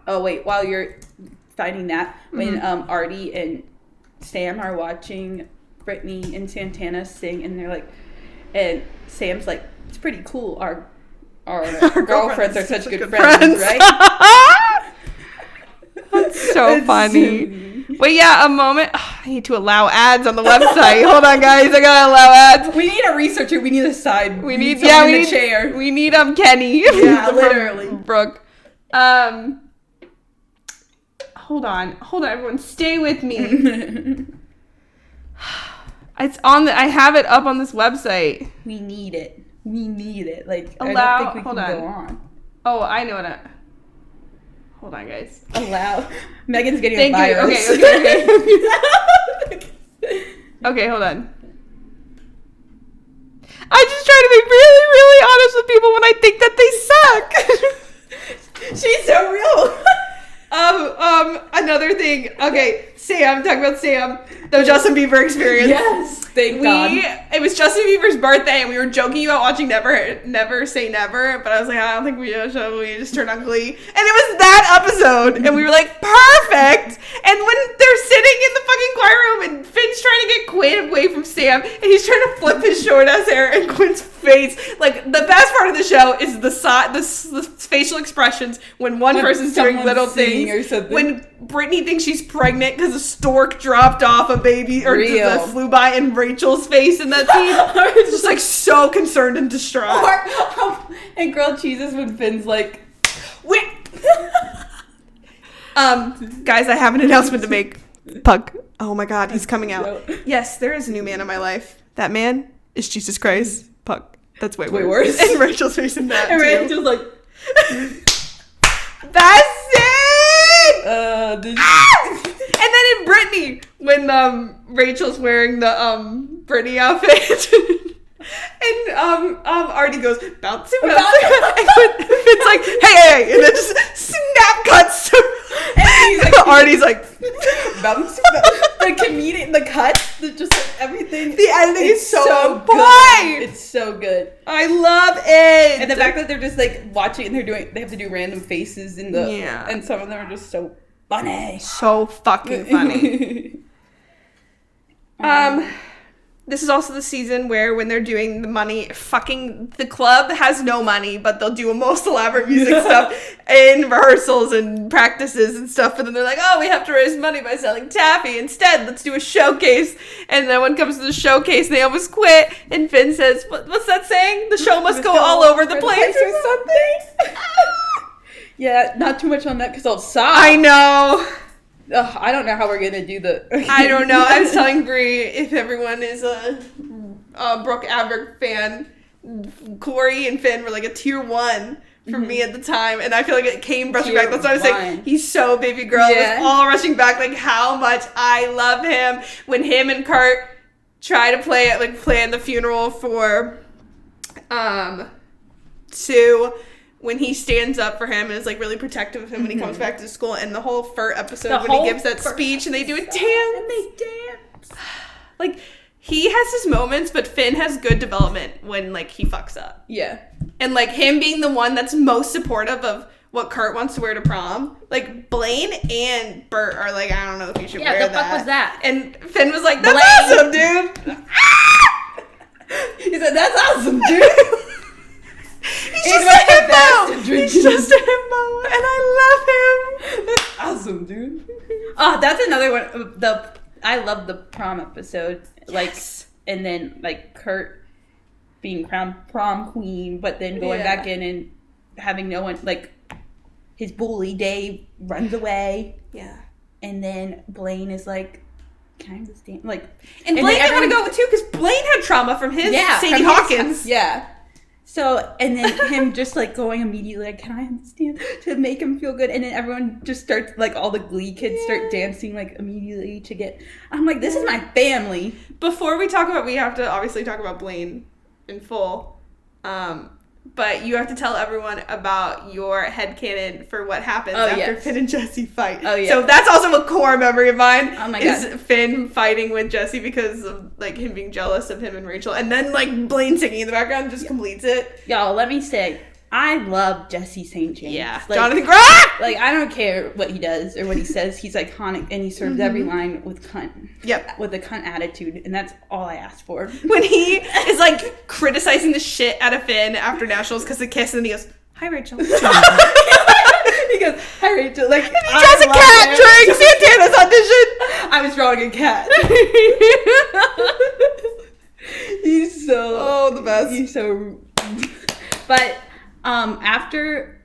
Oh wait, while you're finding that, when Artie and Sam are watching Brittany and Santana sing, and they're like, and Sam's like, it's pretty cool. Our girlfriends are such good friends, right? That's so funny. But yeah, a moment. I need to allow ads on the website. Hold on, guys. I gotta allow ads. We need a researcher. We need a side. We need chair. We need Kenny. Yeah, literally. Brooke. Hold on, everyone. Stay with me. It's on I have it up on this website. We need it. Like, allow. I don't think we can go on. Oh, I know it. Hold on, guys. Allow. Megan's getting a virus. Okay. Okay, hold on. I just try to be really, really honest with people when I think that they suck. She's so real. Another thing. Okay, Sam, talk about Sam. The Justin Bieber experience. Yes, thank God. It was Justin Bieber's birthday, and we were joking about watching Never Say Never, but I was like, I don't think we should. We just turned on Glee. And it was that episode, and we were like, perfect! And when they're sitting in the fucking choir room, and Finn's trying to get Quinn away from Sam, and he's trying to flip his short-ass hair in Quinn's face. Like, the best part of the show is the facial expressions when one person's doing little things. When Brittany thinks she's pregnant because a stork dropped off a baby or just flew by in Rachel's face in that scene. It's just like so concerned and distraught. And grilled cheeses when Finn's like, wait. Guys, I have an announcement to make. Pug. Oh my God, he's coming out. Yes, there is a new man in my life. That man is Jesus Christ. Pug. That's way worse. And Rachel's facing that, and too. Rachel's like... That's it! And then in Brittany, when Rachel's wearing the Brittany outfit... And Artie goes, bouncy, bouncy. And Finn's like, hey, and then just snap cuts to and he's like, Artie's like, bouncy. The comedian, the cuts, just like everything. The editing is so good. It's so good. I love it. And the fact that they're just like watching and they have to do random faces in the, and some of them are just so funny. So fucking funny. This is also the season where when they're doing the money, the club has no money, but they'll do a most elaborate music stuff in rehearsals and practices and stuff. And then they're like, oh, we have to raise money by selling taffy. Instead, let's do a showcase. And then when it comes to the showcase, they almost quit. And Finn says, what's that saying? The show must go all over the place or something. Yeah, not too much on that because I'll sob. I know. Ugh, I don't know how we're gonna do the... I don't know. I was telling Brie, if everyone is a Brooke Aberg fan, Corey and Finn were like a tier 1 for me at the time, and I feel like it came rushing back. That's what I was saying. He's so baby girl. It was all rushing back, like how much I love him. When him and Kurt try to plan the funeral for Sue, when he stands up for him and is like really protective of him when he comes back to school, and the whole Furt episode when he gives that speech and they do a dance. And they dance. Like, he has his moments, but Finn has good development when like he fucks up. Yeah. And like him being the one that's most supportive of what Kurt wants to wear to prom. Like Blaine and Bert are like, I don't know if you should wear that. Yeah, the fuck was that? And Finn was like, that's awesome, dude. He said, that's awesome, dude. He's just a himbo. He's just a himbo, and I love him. That's awesome, dude. Oh, that's another one. I love the prom episode. Like, and then like Kurt being crowned prom queen, but then going back in and having no one, like his bully Dave runs away. Yeah. And then Blaine is like, can I understand? Like, and Blaine didn't want to go too because Blaine had trauma from his Sadie Hawkins. Yeah. So, and then him just, like, going immediately, like, can I understand? To make him feel good. And then everyone just starts, like, all the Glee kids start dancing, like, immediately to get... I'm like, this is my family. Before we have to obviously talk about Blaine in full. But you have to tell everyone about your headcanon for what happens after Finn and Jesse fight. Oh, yeah. So that's also a core memory of mine. Oh, my God. Is Finn fighting with Jesse because of, like, him being jealous of him and Rachel. And then, like, Blaine singing in the background just completes it. Y'all, let me say, I love Jesse St. James. Yeah. Like, Jonathan Groff! Like, I don't care what he does or what he says. He's iconic, and he serves every line with cunt. Yep. With a cunt attitude, and that's all I asked for. When he is, like, criticizing the shit out of Finn after Nationals because they kiss, and then he goes, hi, Rachel. He goes, hi, Rachel. Like, and he draws a cat during Santana's audition. I was drawing a cat. He's so... Oh, the best. He's so... But... after,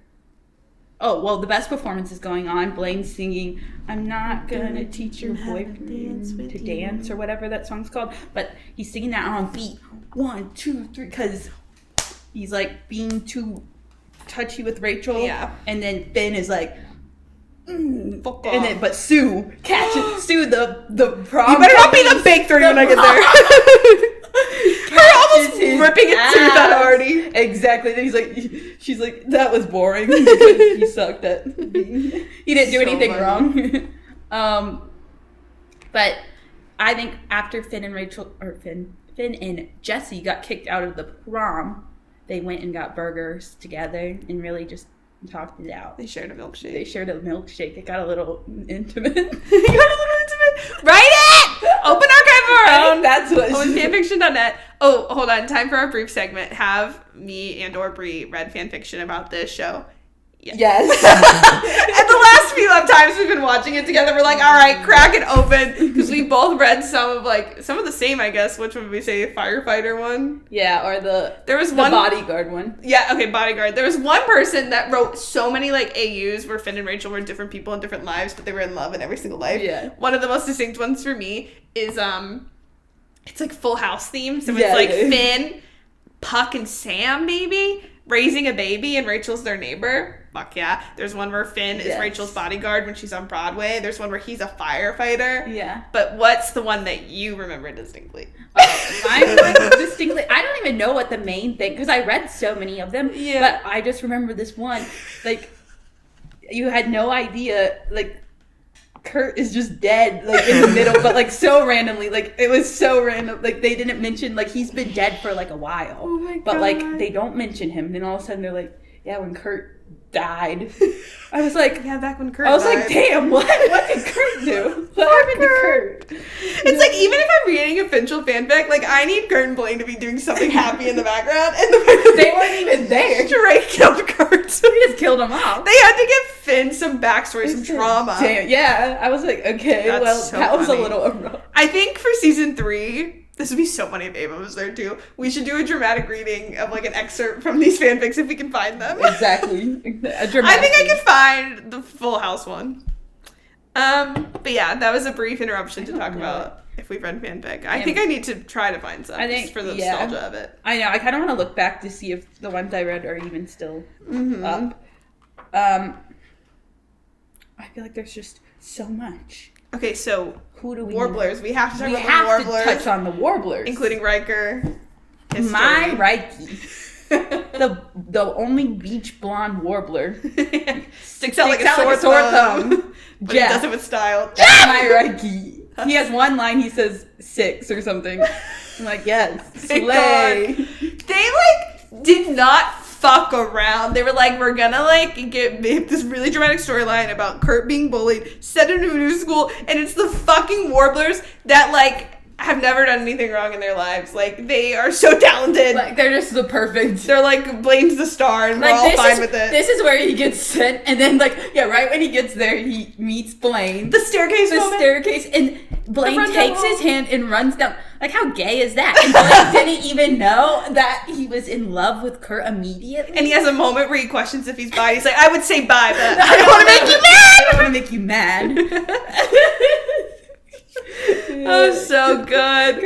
the best performance is going on. Blaine's singing, I'm not gonna teach your boyfriend to dance or whatever that song's called. But he's singing that on beat 1, 2, 3, because he's like being too touchy with Rachel. Yeah. And then Finn is like, fuck off. And then, but Sue catches Sue the prom. You better not be the big 30 when I get there. Her almost ripping a tooth out of Artie. Exactly. Then she's like, that was boring because he sucked at being, he didn't do anything wrong. But I think after Finn and Jesse got kicked out of the prom, they went and got burgers together and really just talked it out. They shared a milkshake. It got a little intimate. Write it! Open archive of our own. That's what. fanfiction.net. Oh, hold on. Time for our brief segment. Have me and or Brie read fanfiction about this show? Yes. And the last few times we've been watching it together, we're like, all right, crack it open. Because we both read some of the same, I guess. Which one would we say? Firefighter one? Yeah, or the one bodyguard one. Yeah, okay, bodyguard. There was one person that wrote so many like AUs where Finn and Rachel were different people in different lives, but they were in love in every single life. Yeah. One of the most distinct ones for me is it's like Full House themed. So it's like Finn, Puck and Sam, maybe? Raising a baby and Rachel's their neighbor. Fuck yeah. There's one where Finn is Rachel's bodyguard when she's on Broadway. There's one where he's a firefighter. Yeah. But what's the one that you remember distinctly? Mine was distinctly... I don't even know what the main thing... Because I read so many of them. Yeah. But I just remember this one. Like, you had no idea, like... Kurt is just dead, like, in the middle, but, like, so randomly. Like, it was so random. Like, they didn't mention, like, he's been dead for, like, a while. Oh, my God. But, like, they don't mention him. Then all of a sudden, they're like, yeah, when Kurt died. I was like... Yeah, back when Kurt I was died. like, damn, what did Kurt do? What happened to Kurt? It's like, even if I'm reading a finchel fanfic, like, I need Kurt and Blaine to be doing something happy in the background. And they weren't even there. Straight killed Kurt. We just killed him off. They had to give Finn some backstory, some trauma. Damn, yeah. I was like, okay, That's well, so that was funny. a little rough. I think for season 3... This would be so funny if Ava was there too. We should do a dramatic reading of like an excerpt from these fanfics if we can find them. Exactly. I think I could find the Full House one. But yeah, that was a brief interruption to talk about if we've read fanfic. I think I need to try to find some just for the nostalgia of it. I know. I kind of want to look back to see if the ones I read are even still up. I feel like there's just so much. Okay, so who do we warblers? know? We have to talk about the warblers. We have to touch on the warblers, including Riker. History. My Rikey, the only beach blonde warbler, sticks out like a sore thumb. But he does it with style. That's my Rikey. He has one line. He says 6 or something. I'm like, yes, slay. They like did not fuck around. They were like, we're gonna like get this really dramatic storyline about Kurt being bullied, set in a new school, and it's the fucking warblers that like have never done anything wrong in their lives. Like, they are so talented. Like, they're just the perfect. They're like, Blaine's the star, and like, we're all fine with it. This is where he gets sent, and then like, yeah, right when he gets there, he meets Blaine. The staircase and Blaine takes his hand and runs down. Like, how gay is that? And Blaine didn't even know that he was in love with Kurt immediately. And he has a moment where he questions if he's bi. He's like, I would say bi, but I don't want to make you mad. I don't want to make you mad. Oh, so good.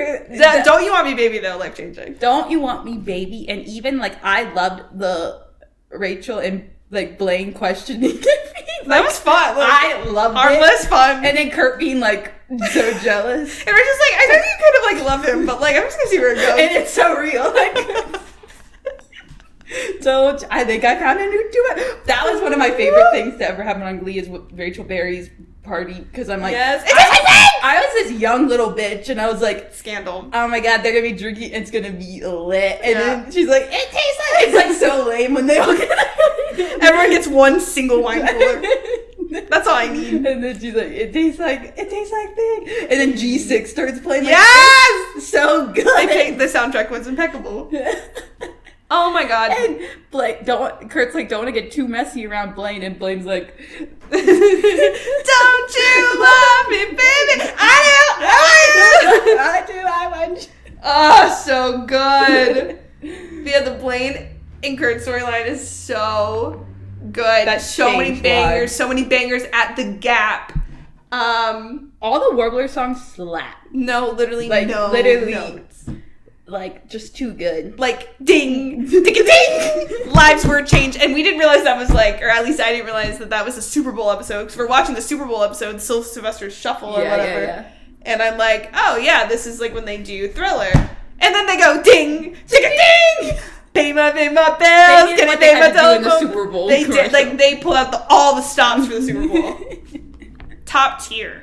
Don't You Want Me Baby, though, life-changing. Don't You Want Me Baby, and even, like, I loved the Rachel and, like, Blaine questioning. That was fun. Like, I loved it. Harmless fun. And then Kurt being, like, so jealous. And we're just like, I know you kind of, like, love him, but, like, I'm just gonna see where it goes. And it's so real. Like... I think I found a new duet. That was one of my favorite things to ever happen on Glee is Rachel Berry's party, because I'm like, yes, I was this young little bitch, and I was like, scandal. Oh my god, they're gonna be drinking, it's gonna be lit. And then she's like, it tastes like, it's like so lame when they all get everyone gets one single wine cooler. That's all I need. And then she's like, it tastes like thing. And then G6 starts playing. Like, yes, so good. The soundtrack was impeccable. Oh my god. And Kurt's like, don't want to get too messy around Blaine, and Blaine's like, don't you love me, baby? I do. I want you. Oh, so good. Yeah, the Blaine and Kurt storyline is so good. That's so many bangers at the Gap. All the Warbler songs slap. No, literally, like, no literally notes. Like, just too good. Like, ding, ding, ding. Lives were changed. And we didn't realize that was like, or at least I didn't realize that was a Super Bowl episode. Because we're watching the Super Bowl episode, Sylvester's Shuffle or whatever. Yeah. And I'm like, oh yeah, this is like when they do Thriller. And then they go, ding, ding, ding. Pay my bills. Can I pay my telephone? The Super Bowl they did, like, they pulled out all the stops for the Super Bowl. Top tier.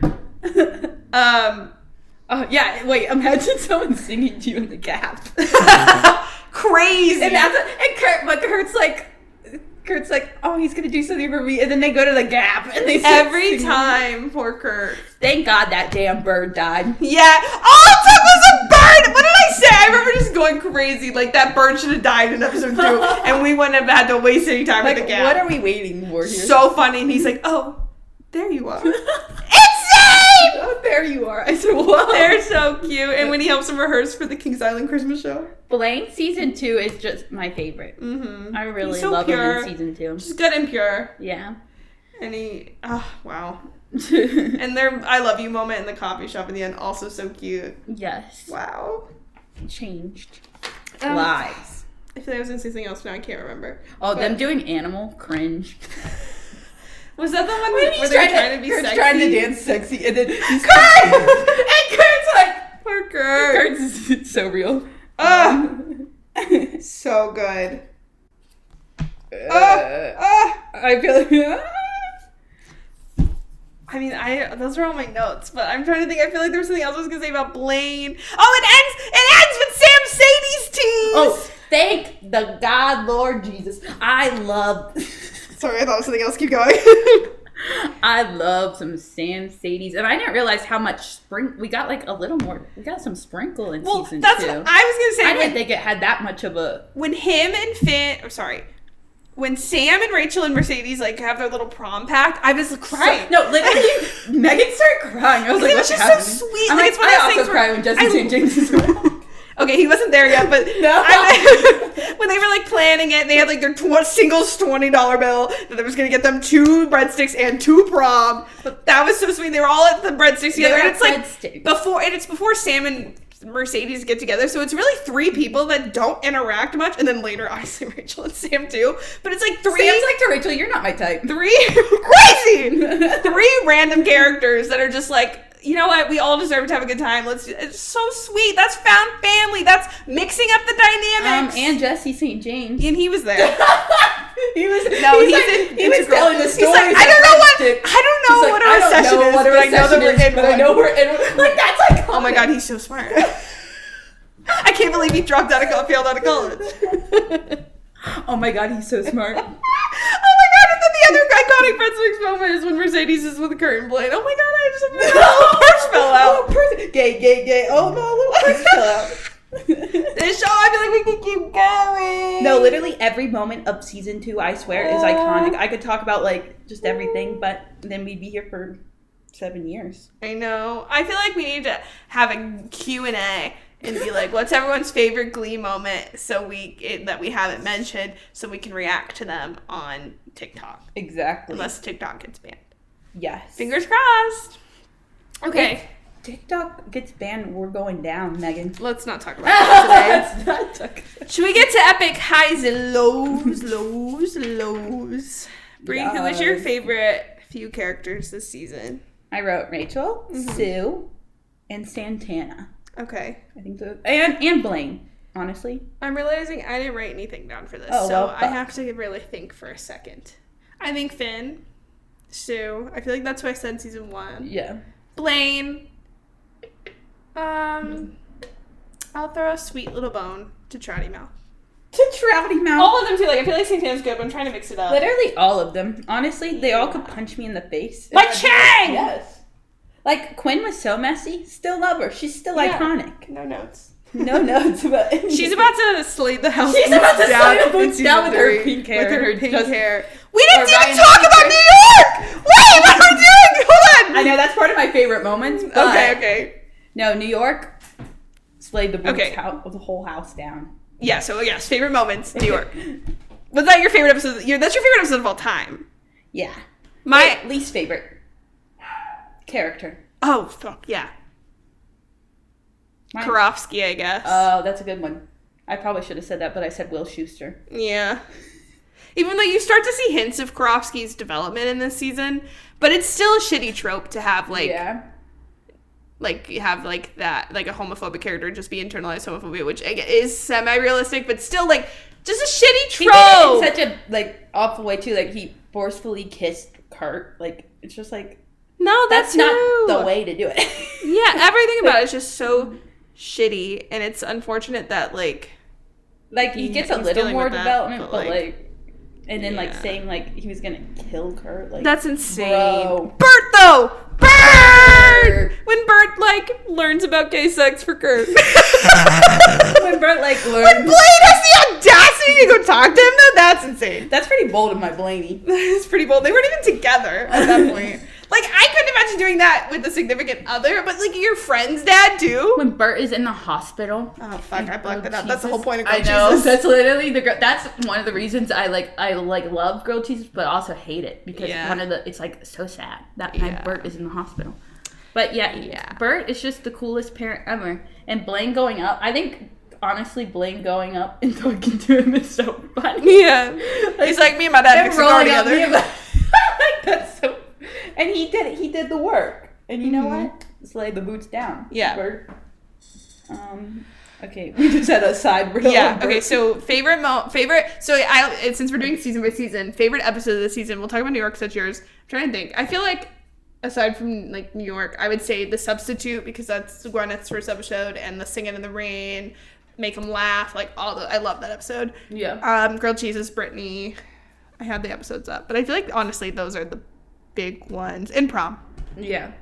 Yeah, wait, imagine someone singing to you in the Gap. Crazy. And Kurt's like, oh, he's gonna do something for me, and then they go to the Gap, and they every time, poor Kurt. Thank God that damn bird died. Yeah, all it took was a bird. What did I say? I remember just going crazy. Like, that bird should have died in episode 2, and we wouldn't have had to waste any time at the Gap. What are we waiting for here? So funny, and he's like, oh, there you are. Oh, there you are. I said, whoa. They're so cute. And when he helps him rehearse for the Kings Island Christmas show. Season 2 is just my favorite. Mm-hmm. I really love him in season 2. Just good and pure. Yeah. And wow. And their I love you moment in the coffee shop in the end, also so cute. Yes. Wow. Changed lives. I feel like I was gonna say something else, but now I can't remember. Oh, them doing Animal, cringe. Was that the one where they were trying to be Kurt's sexy? trying to dance sexy, and then he's Kurt! And Kurt's like, poor Kurt. Kurt's so real. So good. I feel like... I mean, those are all my notes, but I'm trying to think. I feel like there was something else I was gonna say about Blaine. Oh, it ends with Sam Sadie's tease. Oh, thank the God, Lord Jesus. I love... Sorry, I thought it was something else. Keep going. I love some Sam Sadie's, and I didn't realize how much we got like a little more. We got some sprinkle in season 2. That's what I was gonna say. I didn't think it had that much of a. When him and Finn, when Sam and Rachel and Mercedes like have their little prom pact, I was crying. No, literally, Megan started crying. I was like, it was what's just happening? so sweet. I'm like, like, it's one of those I things also cry when Jesse St. James is around. Okay, he wasn't there yet, but No. when they were like planning it, they had like their single $20 bill that was gonna get them 2 breadsticks and 2 prom. That was so sweet. They were all at the breadsticks together, and it's like before Sam and Mercedes get together, so it's really 3 people that don't interact much, and then later, obviously, Rachel and Sam too. But it's like 3. Sam's like to Rachel, you're not my type. 3 crazy, 3 random characters that are just like, you know what? We all deserve to have a good time. It's so sweet. That's found family. That's mixing up the dynamics. And Jesse St. James. And he was there. He was telling the story. Like, I don't know what a recession is, but I know that we're in one. I know we're in one. Like, that's like, oh my God, he's so smart. I can't believe he failed out of college. Oh my God, he's so smart. Oh my God, and then the other iconic Friends Mix moment is when Mercedes is with the curtain blade. Oh my God, I just little purse fell out. Gay. Oh no, a little purse fell out. This show, I feel like we can keep going. No, literally every moment of season 2, I swear, is iconic. I could talk about like just everything, but then we'd be here for 7 years. I know. I feel like we need to have a Q&A and be like, what's everyone's favorite Glee moment that we haven't mentioned, so we can react to them on TikTok. Exactly. Unless TikTok gets banned. Yes. Fingers crossed. Okay. If TikTok gets banned, we're going down, Megan. Let's not talk about that today. Should we get to epic highs and lows? Lows. Brie, who is your favorite few characters this season? I wrote Rachel, Sue, and Santana. Okay. I think so. And Blaine, honestly. I'm realizing I didn't write anything down for this, I have to really think for a second. I think Finn, Sue. I feel like that's what I said in season 1. Yeah. Blaine. I'll throw a sweet little bone to Trouty Mouth. All of them too. Like, I feel like Santana's good, but I'm trying to mix it up. Literally all of them. Honestly, they all could punch me in the face. Like Chang! Yes. Like, Quinn was so messy. Still love her. She's still iconic. No notes. No notes about it. She's about to slay the house. She's about to slay the boots down with her pink hair. With her pink hair. We didn't even talk about New York! Wait, what are we doing? Hold on! I know, that's part of my favorite moments. Okay. No, New York slayed the boots the whole house down. Yeah, so yes, favorite moments, New York. Was that your favorite episode? That's your favorite episode of all time? Yeah. My least favorite character. Oh, fuck, yeah. Karofsky, I guess. Oh, that's a good one. I probably should have said that, but I said Will Schuester. Yeah. Even though you start to see hints of Karofsky's development in this season, but it's still a shitty trope to have, like... Yeah. Like, you have, like, that, like, a homophobic character just be internalized homophobia, which is semi-realistic, but still, like, just a shitty trope! He did it in such a, like, awful way, too. Like, he forcefully kissed Kurt. Like, it's just, like... No, that's not the way to do it. Yeah, everything about it is just so shitty, and it's unfortunate that, like... Like, he gets a little more development, but, like... And then, like, saying, like, he was gonna kill Kurt. Like, that's insane. Bro. Bert, though! Bert! When Bert, like, learns about gay sex for Kurt. When Bert, like, learns... When Blaine has the audacity to go talk to him, though, that's insane. That's pretty bold of my Blaney. That's pretty bold. They weren't even together at that point. Like, I couldn't imagine doing that with a significant other, but, like, your friend's dad, too. When Bert is in the hospital. Oh, fuck, I blocked that out. That's the whole point of grilled cheesus. I know. That's literally that's one of the reasons I love grilled cheeses, but also hate it. Because it's, like, so sad that Bert is in the hospital. But, yeah, Bert is just the coolest parent ever. And Blaine going up, I think honestly, Blaine going up and talking to him is so funny. Yeah. Like, he's like, me and my dad fixed the car together. Like, that's so... And he did the work. And you know what? Just lay the boots down. Yeah. Okay, we just had a side reel. Yeah, okay, so favorite... So since we're doing season by season, favorite episode of the season, we'll talk about New York, such yours. I'm trying to think. I feel like, aside from, like, New York, I would say The Substitute, because that's Gwyneth's first episode, and the Singing in the Rain, Make 'em Laugh, like, I love that episode. Yeah. Grilled Cheeses, Brittany. I had the episodes up. But I feel like, honestly, those are the big ones. And Prom. Yeah.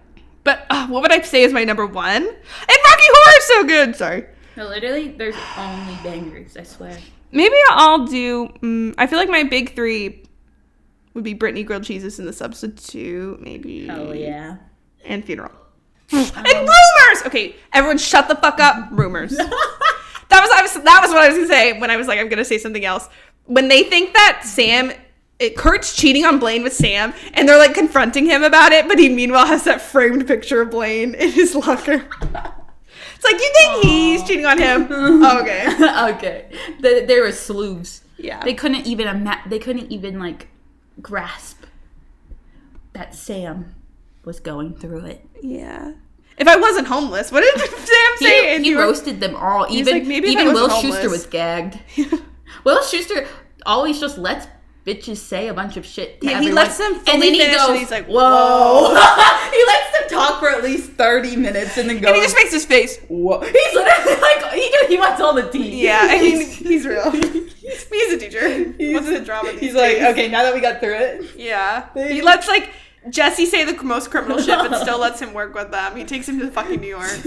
But what would I say is my number one? And Rocky Horror is so good! Sorry. No, literally, there's only bangers, I swear. Maybe I'll do... I feel like my big three would be Brittany, Grilled Cheeses, and The Substitute, maybe. Oh, yeah. And Funeral. And Rumors! Okay, everyone shut the fuck up. Rumors. That was what I was going to say when I was like, I'm going to say something else. When they think that Kurt's cheating on Blaine with Sam, and they're like confronting him about it, but he meanwhile has that framed picture of Blaine in his locker. It's like, you think he's cheating on him? Oh, okay. Okay. They were sleuths. Yeah. They couldn't even like grasp that Sam was going through it. Yeah. If I wasn't homeless, what did Sam say? He roasted them all. Even like, maybe even Will homeless. Schuester was gagged. Will Schuester always just lets bitches say a bunch of shit to everyone. He lets them and then he finish, goes, and he's like, whoa. He lets them talk for at least 30 minutes and then goes. And he just makes his face. Whoa. He's literally like, he wants all the tea. Yeah, I mean, he's real. He's a teacher. What's the drama? He's like, okay, now that we got through it. Yeah. He lets, like, Jesse say the most criminal shit, but still lets him work with them. He takes him to fucking New York.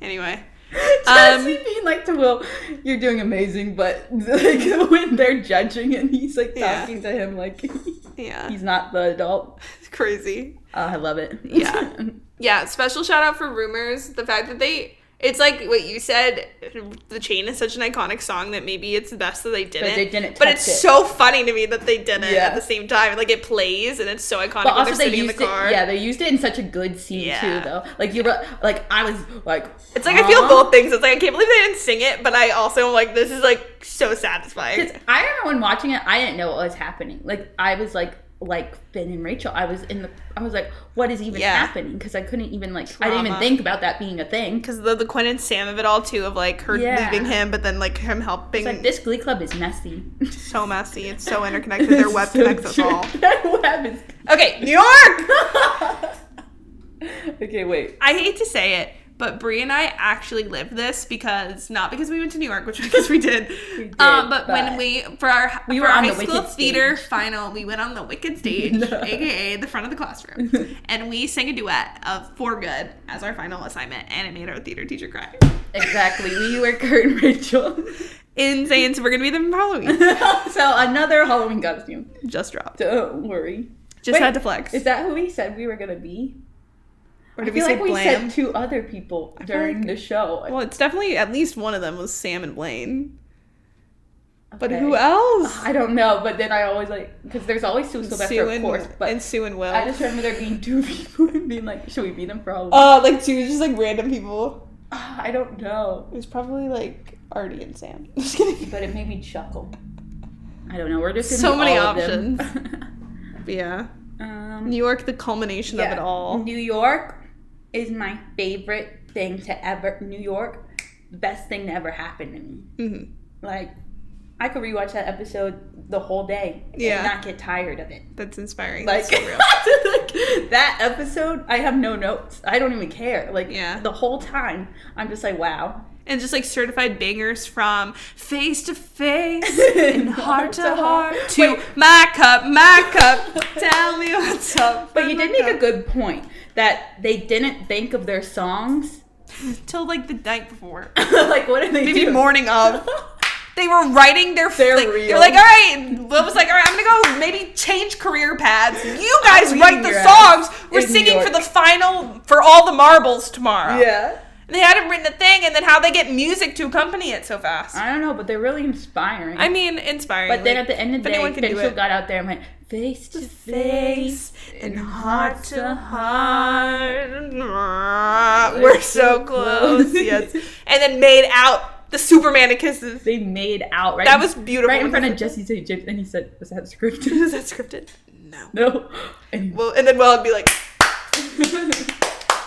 Anyway. Jesse being like to Will, you're doing amazing, but like when they're judging and he's like talking to him like he's not the adult. It's crazy. I love it. Yeah. Yeah, special shout out for Rumors. The fact that it's like what you said, The Chain is such an iconic song that maybe it's the best that they didn't. But they didn't But it's so funny to me that they didn't at the same time. Like, it plays and it's so iconic but when also they're sitting in the car. They used it in such a good scene too, though. Like, I was like... It's like, I feel both things. It's like, I can't believe they didn't sing it, but I also am like, this is like so satisfying. Because I remember when watching it, I didn't know what was happening. Like, I was like Finn and Rachel, I was like, what is even happening? Because I couldn't even I didn't even think about that being a thing. Because the Quinn and Sam of it all too, of like her leaving him, but then like him helping. It's like, this Glee Club is messy. So messy. It's so interconnected. Their web connects us all. Their web is... Okay, New York! Okay, wait. I hate to say it, but Brie and I actually lived this not because we went to New York, which I guess we did. But when we were on high school theater final, we went on the Wicked stage, aka the front of the classroom, and we sang a duet of For Good as our final assignment, and it made our theater teacher cry. Exactly. We were Kurt and Rachel. Insane. So we're gonna be them for Halloween. So another Halloween costume just dropped. Don't worry. Just had to flex. Is that who we said we were gonna be? Or did we said two other people during the show. Well, it's definitely, at least one of them was Sam and Blaine. Okay. But who else? I don't know, but then I always because there's always Sylvester, of course. But and Sue and Will. I just remember there being two people and being like, should we be them for Halloween? Like two just like random people. I don't know. It was probably like Artie and Sam. Just kidding. But it made me chuckle. I don't know. We're just so many options. Yeah. New York, the culmination of it all. New York is my favorite thing to ever... New York, the best thing to ever happen to me. Mm-hmm. Like, I could rewatch that episode the whole day and not get tired of it. That's inspiring. Like, that's so real. That episode, I have no notes. I don't even care. Like, the whole time, I'm just like, wow. And just like certified bangers from Face to Face and Heart to Heart to My Cup, tell me what's up. But you did make a good point that they didn't think of their songs till like the night before. Like, what did they do? Maybe morning of. They were writing their... They're like, all right. Will was like, all right, I'm going to go maybe change career paths. You guys write the songs. We're singing for the final, for all the marbles tomorrow. Yeah. And they hadn't written a thing, and then how they get music to accompany it so fast. I don't know, but they're really inspiring. I mean, inspiring. But then at the end of the day, Finchel got out there and went, face to face and heart to heart. We're so close. Yes. And then made out The Superman kisses. They made out, right? That was beautiful. Right in front of Jesse St. James, and he said, was that scripted? Is that scripted? No. No. And then Will would be like...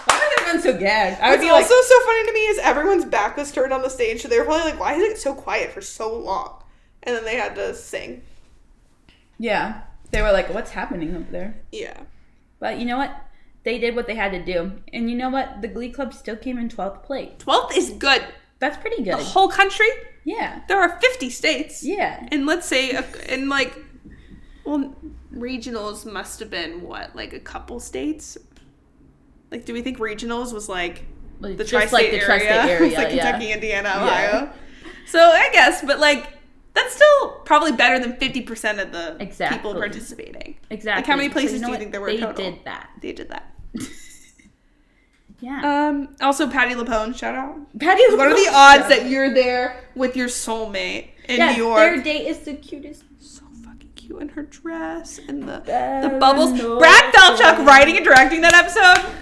Why are everyone so gagged? What's also so funny to me is everyone's back was turned on the stage, so they were probably like, why is it so quiet for so long? And then they had to sing. Yeah. They were like, what's happening up there? Yeah. But you know what? They did what they had to do. And you know what? The Glee Club still came in 12th place. 12th is good. That's pretty good. The whole country? Yeah. There are 50 states. Yeah. And let's say, regionals must have been, what, like a couple states? Like, do we think regionals was like the tri-state area? It's like Kentucky, Indiana, Ohio. Yeah. So I guess, but like, that's still probably better than 50% of the people participating. Exactly. Like, how many places do you think there were total? They did that. They did that. Yeah. Also, Patti LuPone, shout out. Patti LuPone. What are the odds that you're there with your soulmate in New York? Their date is the cutest. So fucking cute in her dress and the bubbles. Brad Falchuk writing and directing that episode.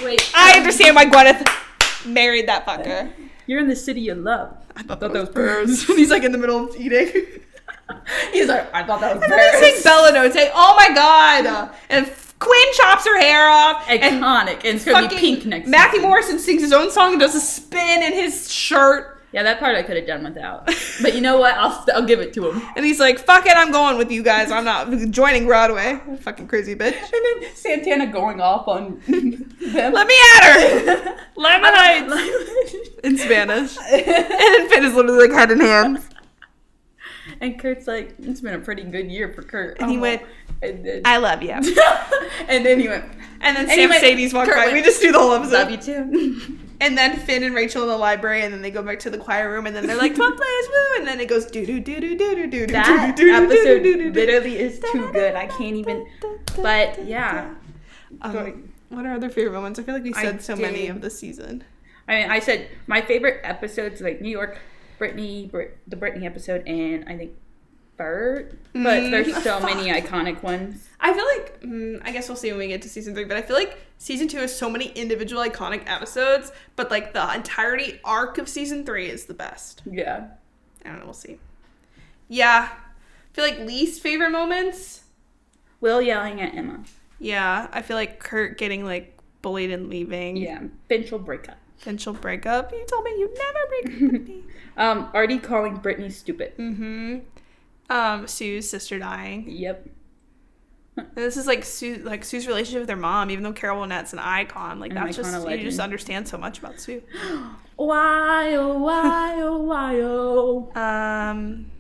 Wait. I understand why Gwyneth married that fucker. You're in the city you love. I thought that was birds. And he's like in the middle of eating. He's like, I thought that was birds. And then they sing Bella Notte. Oh my god. And Quinn chops her hair off. Iconic. And it's going to be pink next Matthew Morrison sings his own song and does a spin in his shirt. Yeah, that part I could have done without. But you know what? I'll give it to him. And he's like, fuck it, I'm going with you guys. I'm not joining Broadway. Fucking crazy bitch. And then Santana going off on them. Let me at her. Lemonade. In Spanish. And Finn is literally like head in hands. And Kurt's like, it's been a pretty good year for Kurt. And he went, and then, I love you. And then he went. And then Sam Sadie's walked by. We just do the whole episode. Love you too. And then Finn and Rachel in the library, and then they go back to the choir room, and then they're like, 12 players, woo! And then it goes do do do do do do do. That episode literally is too good. I can't even. But yeah. What are other favorite moments? I feel like we said so many of the season. I mean, I said my favorite episodes like New York, Brittany, the Brittany episode, and I think Bert. But there's so many iconic ones. I feel like, I guess we'll see when we get to season 3, but I feel like season 2 has so many individual iconic episodes, but like the entirety arc of season 3 is the best. Yeah. I don't know, we'll see. Yeah. I feel like least favorite moments? Will yelling at Emma. Yeah. I feel like Kurt getting like bullied and leaving. Yeah. Finchel breakup. Finchel breakup. You told me you'd never break up with me. Artie calling Brittany stupid. Mm-hmm. Sue's sister dying. Yep. And this is like Sue's relationship with her mom, even though Carol Burnnett's an icon. Like, that's just, you just understand so much about Sue. Why, oh, why, oh, why, oh.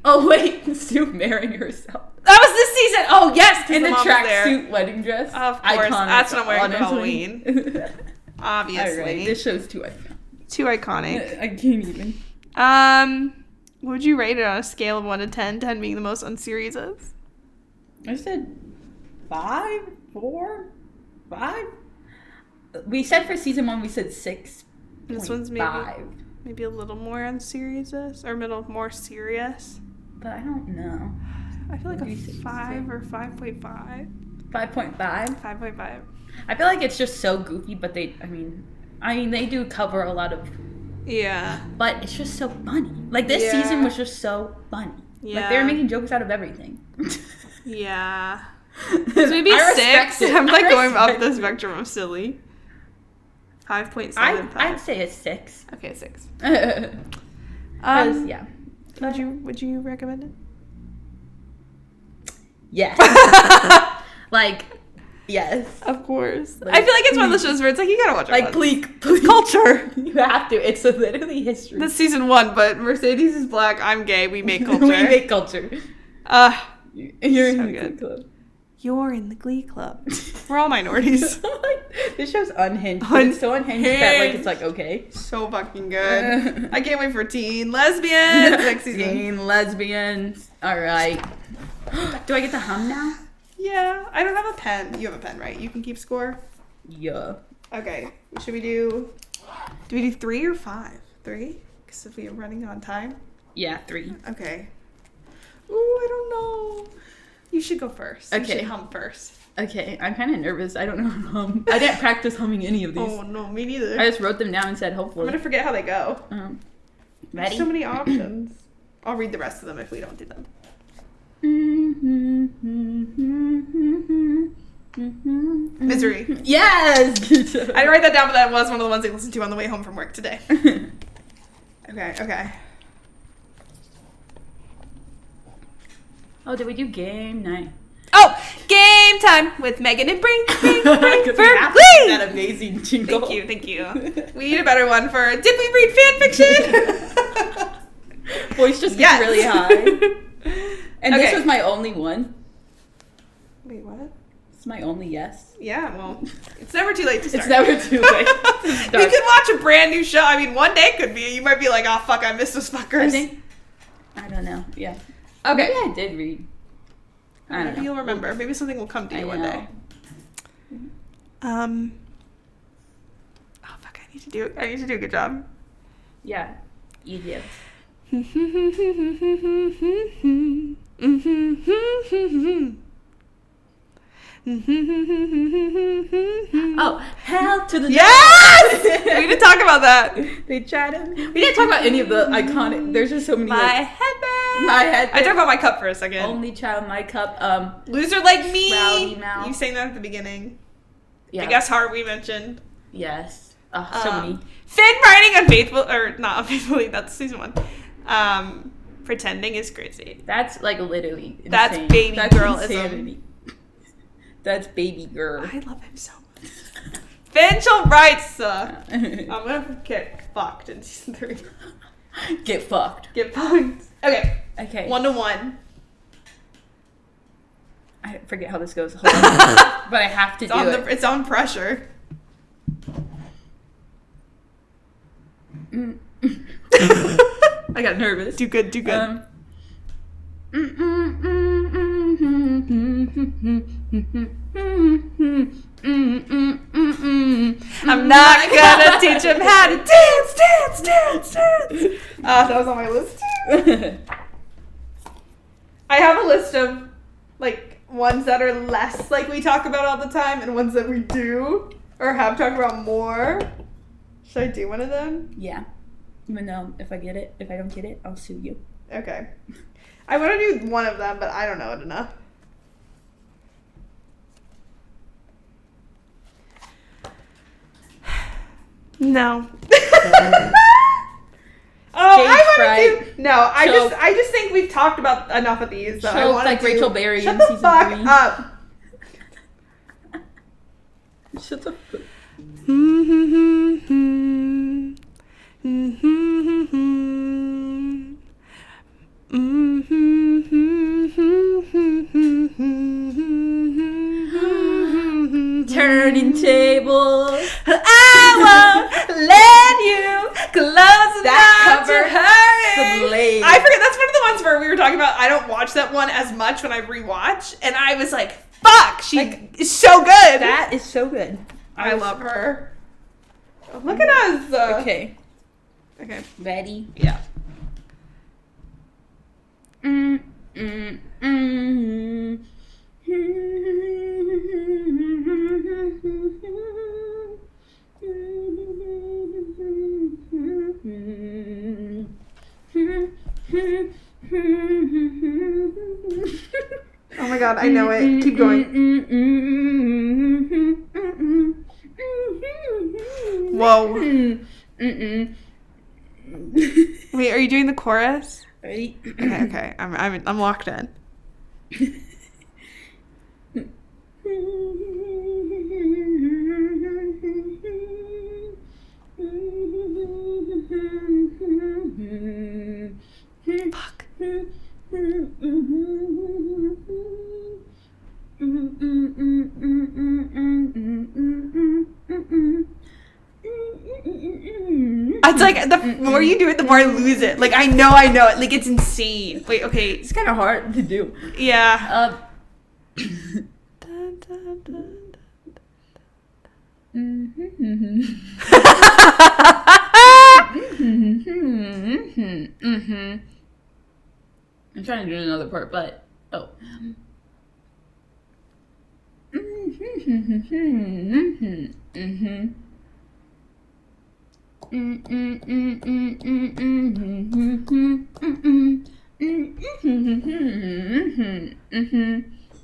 Oh, wait. Sue marrying herself. That was this season. Oh, yes. In the tracksuit wedding dress. Of course. Iconic. That's what I'm wearing for Halloween. Obviously. All right. This show's too iconic. Too iconic. I can't even. What would you rate it on a scale of 1 to 10? 10 being the most unseriesous. I said 5, 4, 5. We said for season 1 we said 6. This one's maybe a little more unseriesous or more serious. But I don't know. I feel like a 5 or 5.5. 5.5. 5.5. I feel like it's just so goofy, but they do cover a lot of. Yeah. But it's just so funny. Like, this season was just so funny. Yeah. Like, they were making jokes out of everything. Yeah. So maybe 6. I'm like going up the spectrum of silly. 5.75. I'd say a 6. Okay, 6. Yeah. Would you recommend it? Yes. Like, yes. Of course. Like, I feel like it's one of those shows where it's like, you gotta watch it. Like, Glee culture. You have to. It's literally history. This season 1, but Mercedes is black, I'm gay, we make culture. We make culture. You're in the Glee Club. You're in the Glee Club. We're all minorities. This show's unhinged. It's so unhinged that like it's like okay. So fucking good. I can't wait for teen lesbians next season. Teen lesbians. All right. Do I get to hum now? Yeah. I don't have a pen. You have a pen, right? You can keep score? Yeah. Okay. Should we do 3 or 5? 3? Because if we are running on time. Yeah, 3. Okay. Ooh, I don't know. You should go first. Okay. You should hum first. Okay, I'm kind of nervous. I don't know how to hum. I didn't practice humming any of these. Oh, no, me neither. I just wrote them down and said hopefully. I'm going to forget how they go. Ready? There's so many options. I'll read the rest of them if we don't do them. Misery. Yes! I didn't write that down, but that was one of the ones I listened to on the way home from work today. Okay. Oh, did we do game night? Oh, game time with Megan and Bring for Glee. That amazing jingle. Thank you. We need a better one for Did We Read Fan Fiction? Voice just gets really high. And this was my only one. Wait, what? It's my only yes. Yeah, well, it's never too late to start. It's never too late to start. You can watch a brand new show. I mean, one day could be. You might be like, oh, fuck, I missed those fuckers. I don't know. Yeah. Okay. Maybe I did read. I don't know. Maybe you'll remember. Maybe something will come to you one day. Oh, fuck, I need to do a good job. Yeah, you do. Oh, hell to the yes! We need to talk about that. They tried to. We didn't talk about any of the iconic. There's just so many. My headband. My headband. I talked about My Cup for a second. Only child, My Cup. Loser Like Me. Rowdy Mouth. You sang that at the beginning. Yeah. I guess Heart we mentioned. Yes. Oh, so many. Finn writing Unfaithful, or not Unfaithfully. That's season 1. Pretending is crazy. That's like literally insane. That's baby girlism. That's baby girl. I love him so much. Finchel writes. I'm gonna get fucked in season 3. Get fucked. Get fucked. Okay. 1-to-1. I forget how this goes. Hold on. But I have to do it. It's on pressure. I got nervous. Do good. I'm not gonna teach him how to dance. That was on my list too. I have a list of like ones that are less like we talk about all the time and ones that we do or have talked about more. Should I do one of them? Yeah. Even though if I don't get it, I'll sue you. Okay. I want to do one of them, but I don't know it enough. No. I want to do. No, I just think we've talked about enough of these. So I want like to Rachel Berry Shut in the season fuck 3. up. Shut the fuck. Turning tables. I won't let you close enough to hurry. Slave. I forget. That's one of the ones where we were talking about. I don't watch that one as much when I rewatch, and I was like, "Fuck, she is so good." That is so good. I love her. Look at us. Okay. Ready? Yeah. Oh my god, I know it. Keep going. Whoa. Wait, are you doing the chorus? Ready? Okay. I'm locked in. Fuck. It's like the more you do it, the more I lose it. Like I know it. Like it's insane. Wait, okay. It's kind of hard to do. Yeah. I'm trying to do another part, but Oh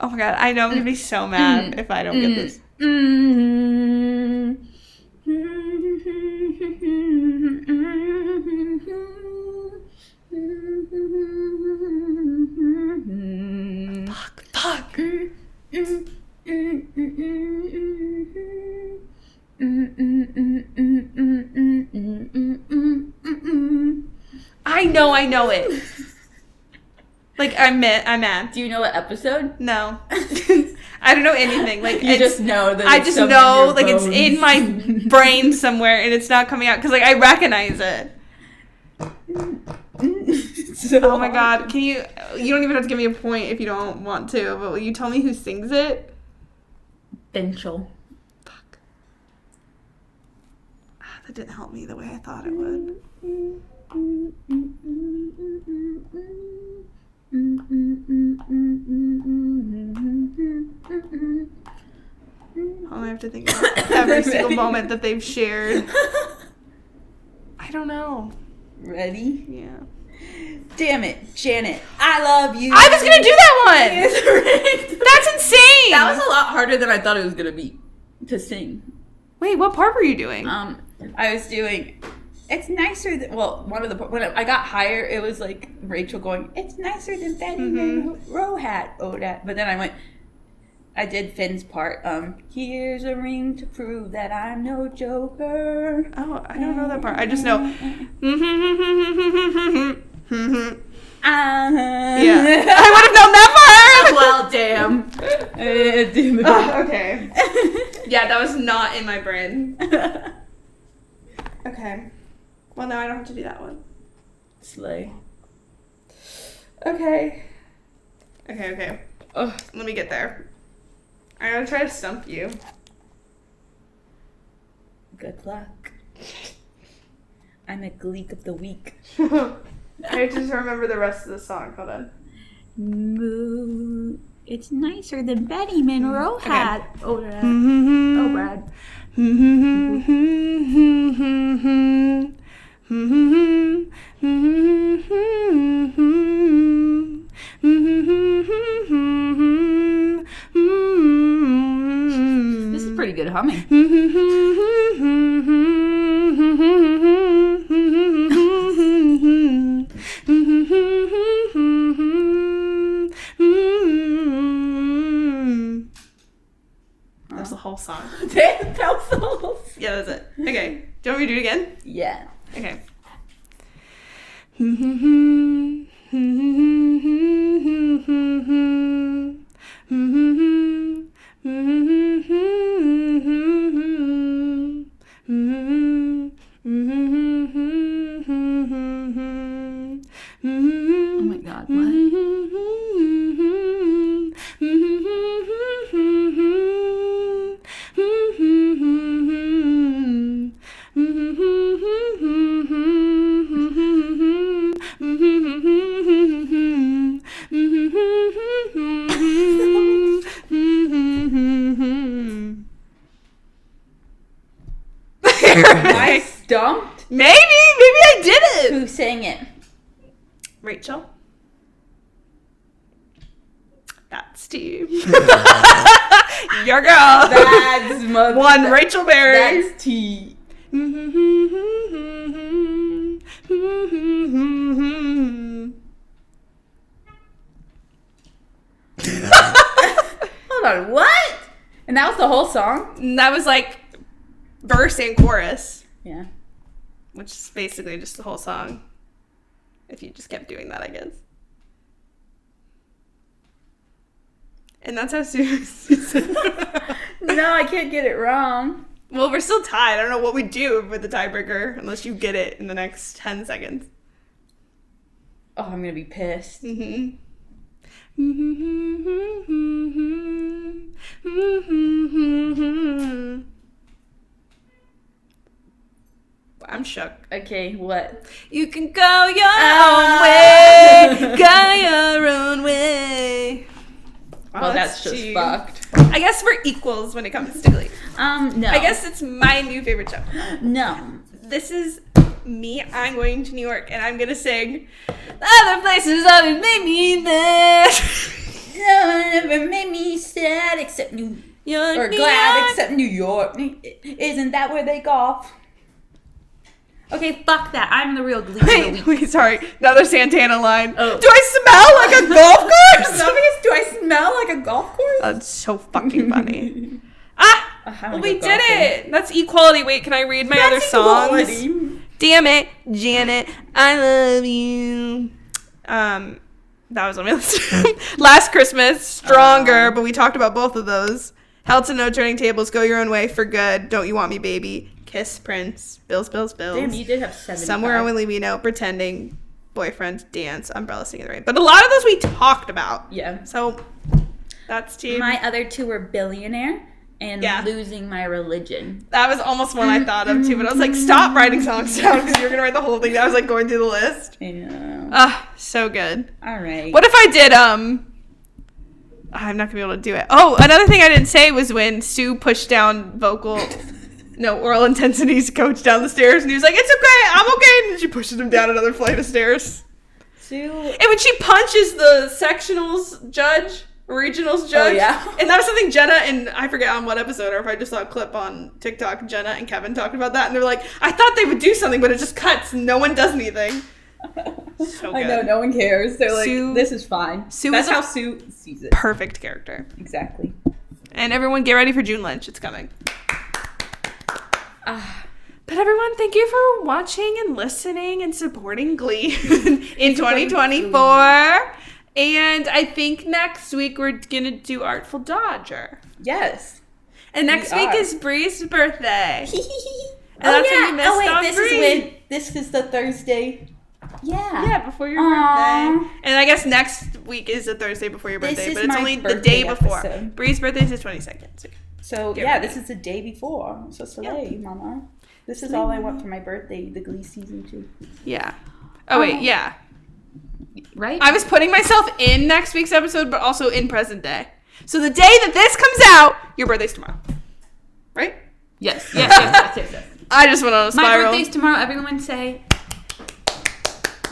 my god, I know I'm gonna be so mad if I don't get this. Fuck. I know it. Like, I'm mad. Do you know what episode? No. I don't know anything. Like, you just know that I just know, like, it's in my brain somewhere and it's not coming out because, like, I recognize it. Oh my god. Can you don't even have to give me a point if you don't want to, but will you tell me who sings it? Finchel. Fuck. That didn't help me the way I thought it would. I have to think about every single moment that they've shared. I don't know. Ready? Yeah. Damn it, Janet. I love you. I was gonna do that one. That's insane. That was a lot harder than I thought it was gonna be to sing. Wait, what part were you doing? I was doing. It's nicer than, well, one of the, when I got higher, it was like Rachel going, it's nicer than Benny than Rohat, Odat. But then I did Finn's part. Here's a ring to prove that I'm no joker. Oh, I don't know that part. I just know. Yeah. I would have known that part. Well, damn. Okay. Yeah, that was not in my brain. Okay. Well, now I don't have to do that one. Slay. Okay. Ugh, let me get there. I'm gonna try to stump you. Good luck. I'm a gleek of the week. I just remember the rest of the song. Hold on. Moo. It's nicer than Betty Monroe had. Okay. Oh, Brad. This is pretty good humming. That was the whole song. That was the whole song. Yeah, that's it. Okay. Do you want me to do it again? Yeah. Okay. Oh my god, what? I stumped? Maybe I did it. Who sang it? Rachel. That's Steve. Your girl. That's one Rachel Berry. That's T. Hold on, what? And that was the whole song? And that was like verse and chorus. Yeah. Which is basically just the whole song. If you just kept doing that, I guess. And that's how serious. No, I can't get it wrong. Well, we're still tied. I don't know what we do with the tiebreaker unless you get it in the next 10 seconds. Oh, I'm gonna be pissed. I'm shook. Okay, what? You can go your own way. Go your own way. Well, that's just fucked. I guess we're equals when it comes to Glee. No. I guess it's my new favorite show. No. this is me. I'm going to New York, and I'm gonna sing other places always made me mad. No one ever made me sad except New York. Or glad except New York. Isn't that where they golf? Okay, fuck that. I'm the real Glee. Wait, sorry. Another Santana line. Oh. Do I smell like a golf course? Do I smell like a golf course? That's so fucking funny. Well, we did it. That's equality. Wait, can I read my other songs? Equality. Damn it, Janet. I love you. That was on my list. Last Christmas, Stronger, but we talked about both of those. Held to No Turning Tables, Go Your Own Way, For Good, Don't You Want Me, Baby, Kiss, Prince, Bills. Damn, you did have 7. Somewhere Only We Know, Pretending, Boyfriend, Dance, Umbrella, Singing in the Rain. But a lot of those we talked about. Yeah. So that's team. My other 2 were Billionaire and Losing My Religion. That was almost one I thought of too, but I was like, stop writing songs down because you're going to write the whole thing. I was like going through the list. Yeah. So good. All right. What if I did, I'm not going to be able to do it. Oh, another thing I didn't say was when Sue pushed down oral intensity's coach down the stairs, and he was like, it's okay, I'm okay, and she pushes him down another flight of stairs. Sue. And when she punches the regionals judge, and that was something Jenna and I forget on what episode, or if I just saw a clip on TikTok, Jenna and Kevin talked about that, and they're like, I thought they would do something, but it just cuts, and no one does anything. So good. I know, no one cares. They're like, this is fine. That's how Sue sees it. Perfect character. Exactly. And everyone get ready for June Lynch. It's coming. But everyone, thank you for watching and listening and supporting Glee in 2024. And I think next week we're going to do Artful Dodger. Yes. And next week is Bree's birthday. And that's when you missed on Bree. This is the Thursday. Yeah, before your birthday. And I guess next week is the Thursday before your birthday, but it's only the day before. Bree's birthday is the 22nd. So this is the day before. So slay, mama. This is all I want for my birthday, the Glee season 2. Yeah. Oh, wait, yeah. Right? I was putting myself in next week's episode, but also in present day. So the day that this comes out, your birthday's tomorrow. Right? Yes. I just went on a spiral. My birthday's tomorrow. Everyone say...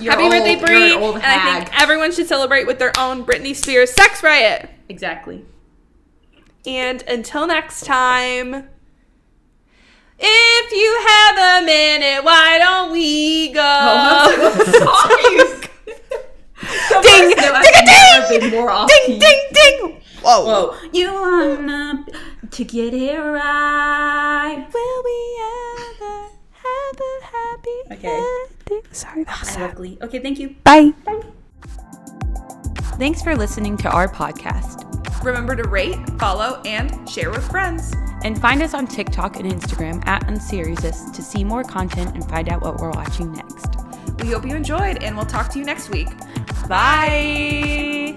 Happy birthday, Bree. And I think everyone should celebrate with their own Britney Spears sex riot. Exactly. And until next time, if you have a minute, why don't we go? Ding, ding, ding, ding, ding. Whoa. You wanna to get it right. Will we ever have a happy ending? Sorry, that was sad. Okay, thank you. Bye. Thanks for listening to our podcast. Remember to rate, follow, and share with friends. And find us on TikTok and Instagram at unseriesous to see more content and find out what we're watching next. We hope you enjoyed, and we'll talk to you next week. Bye.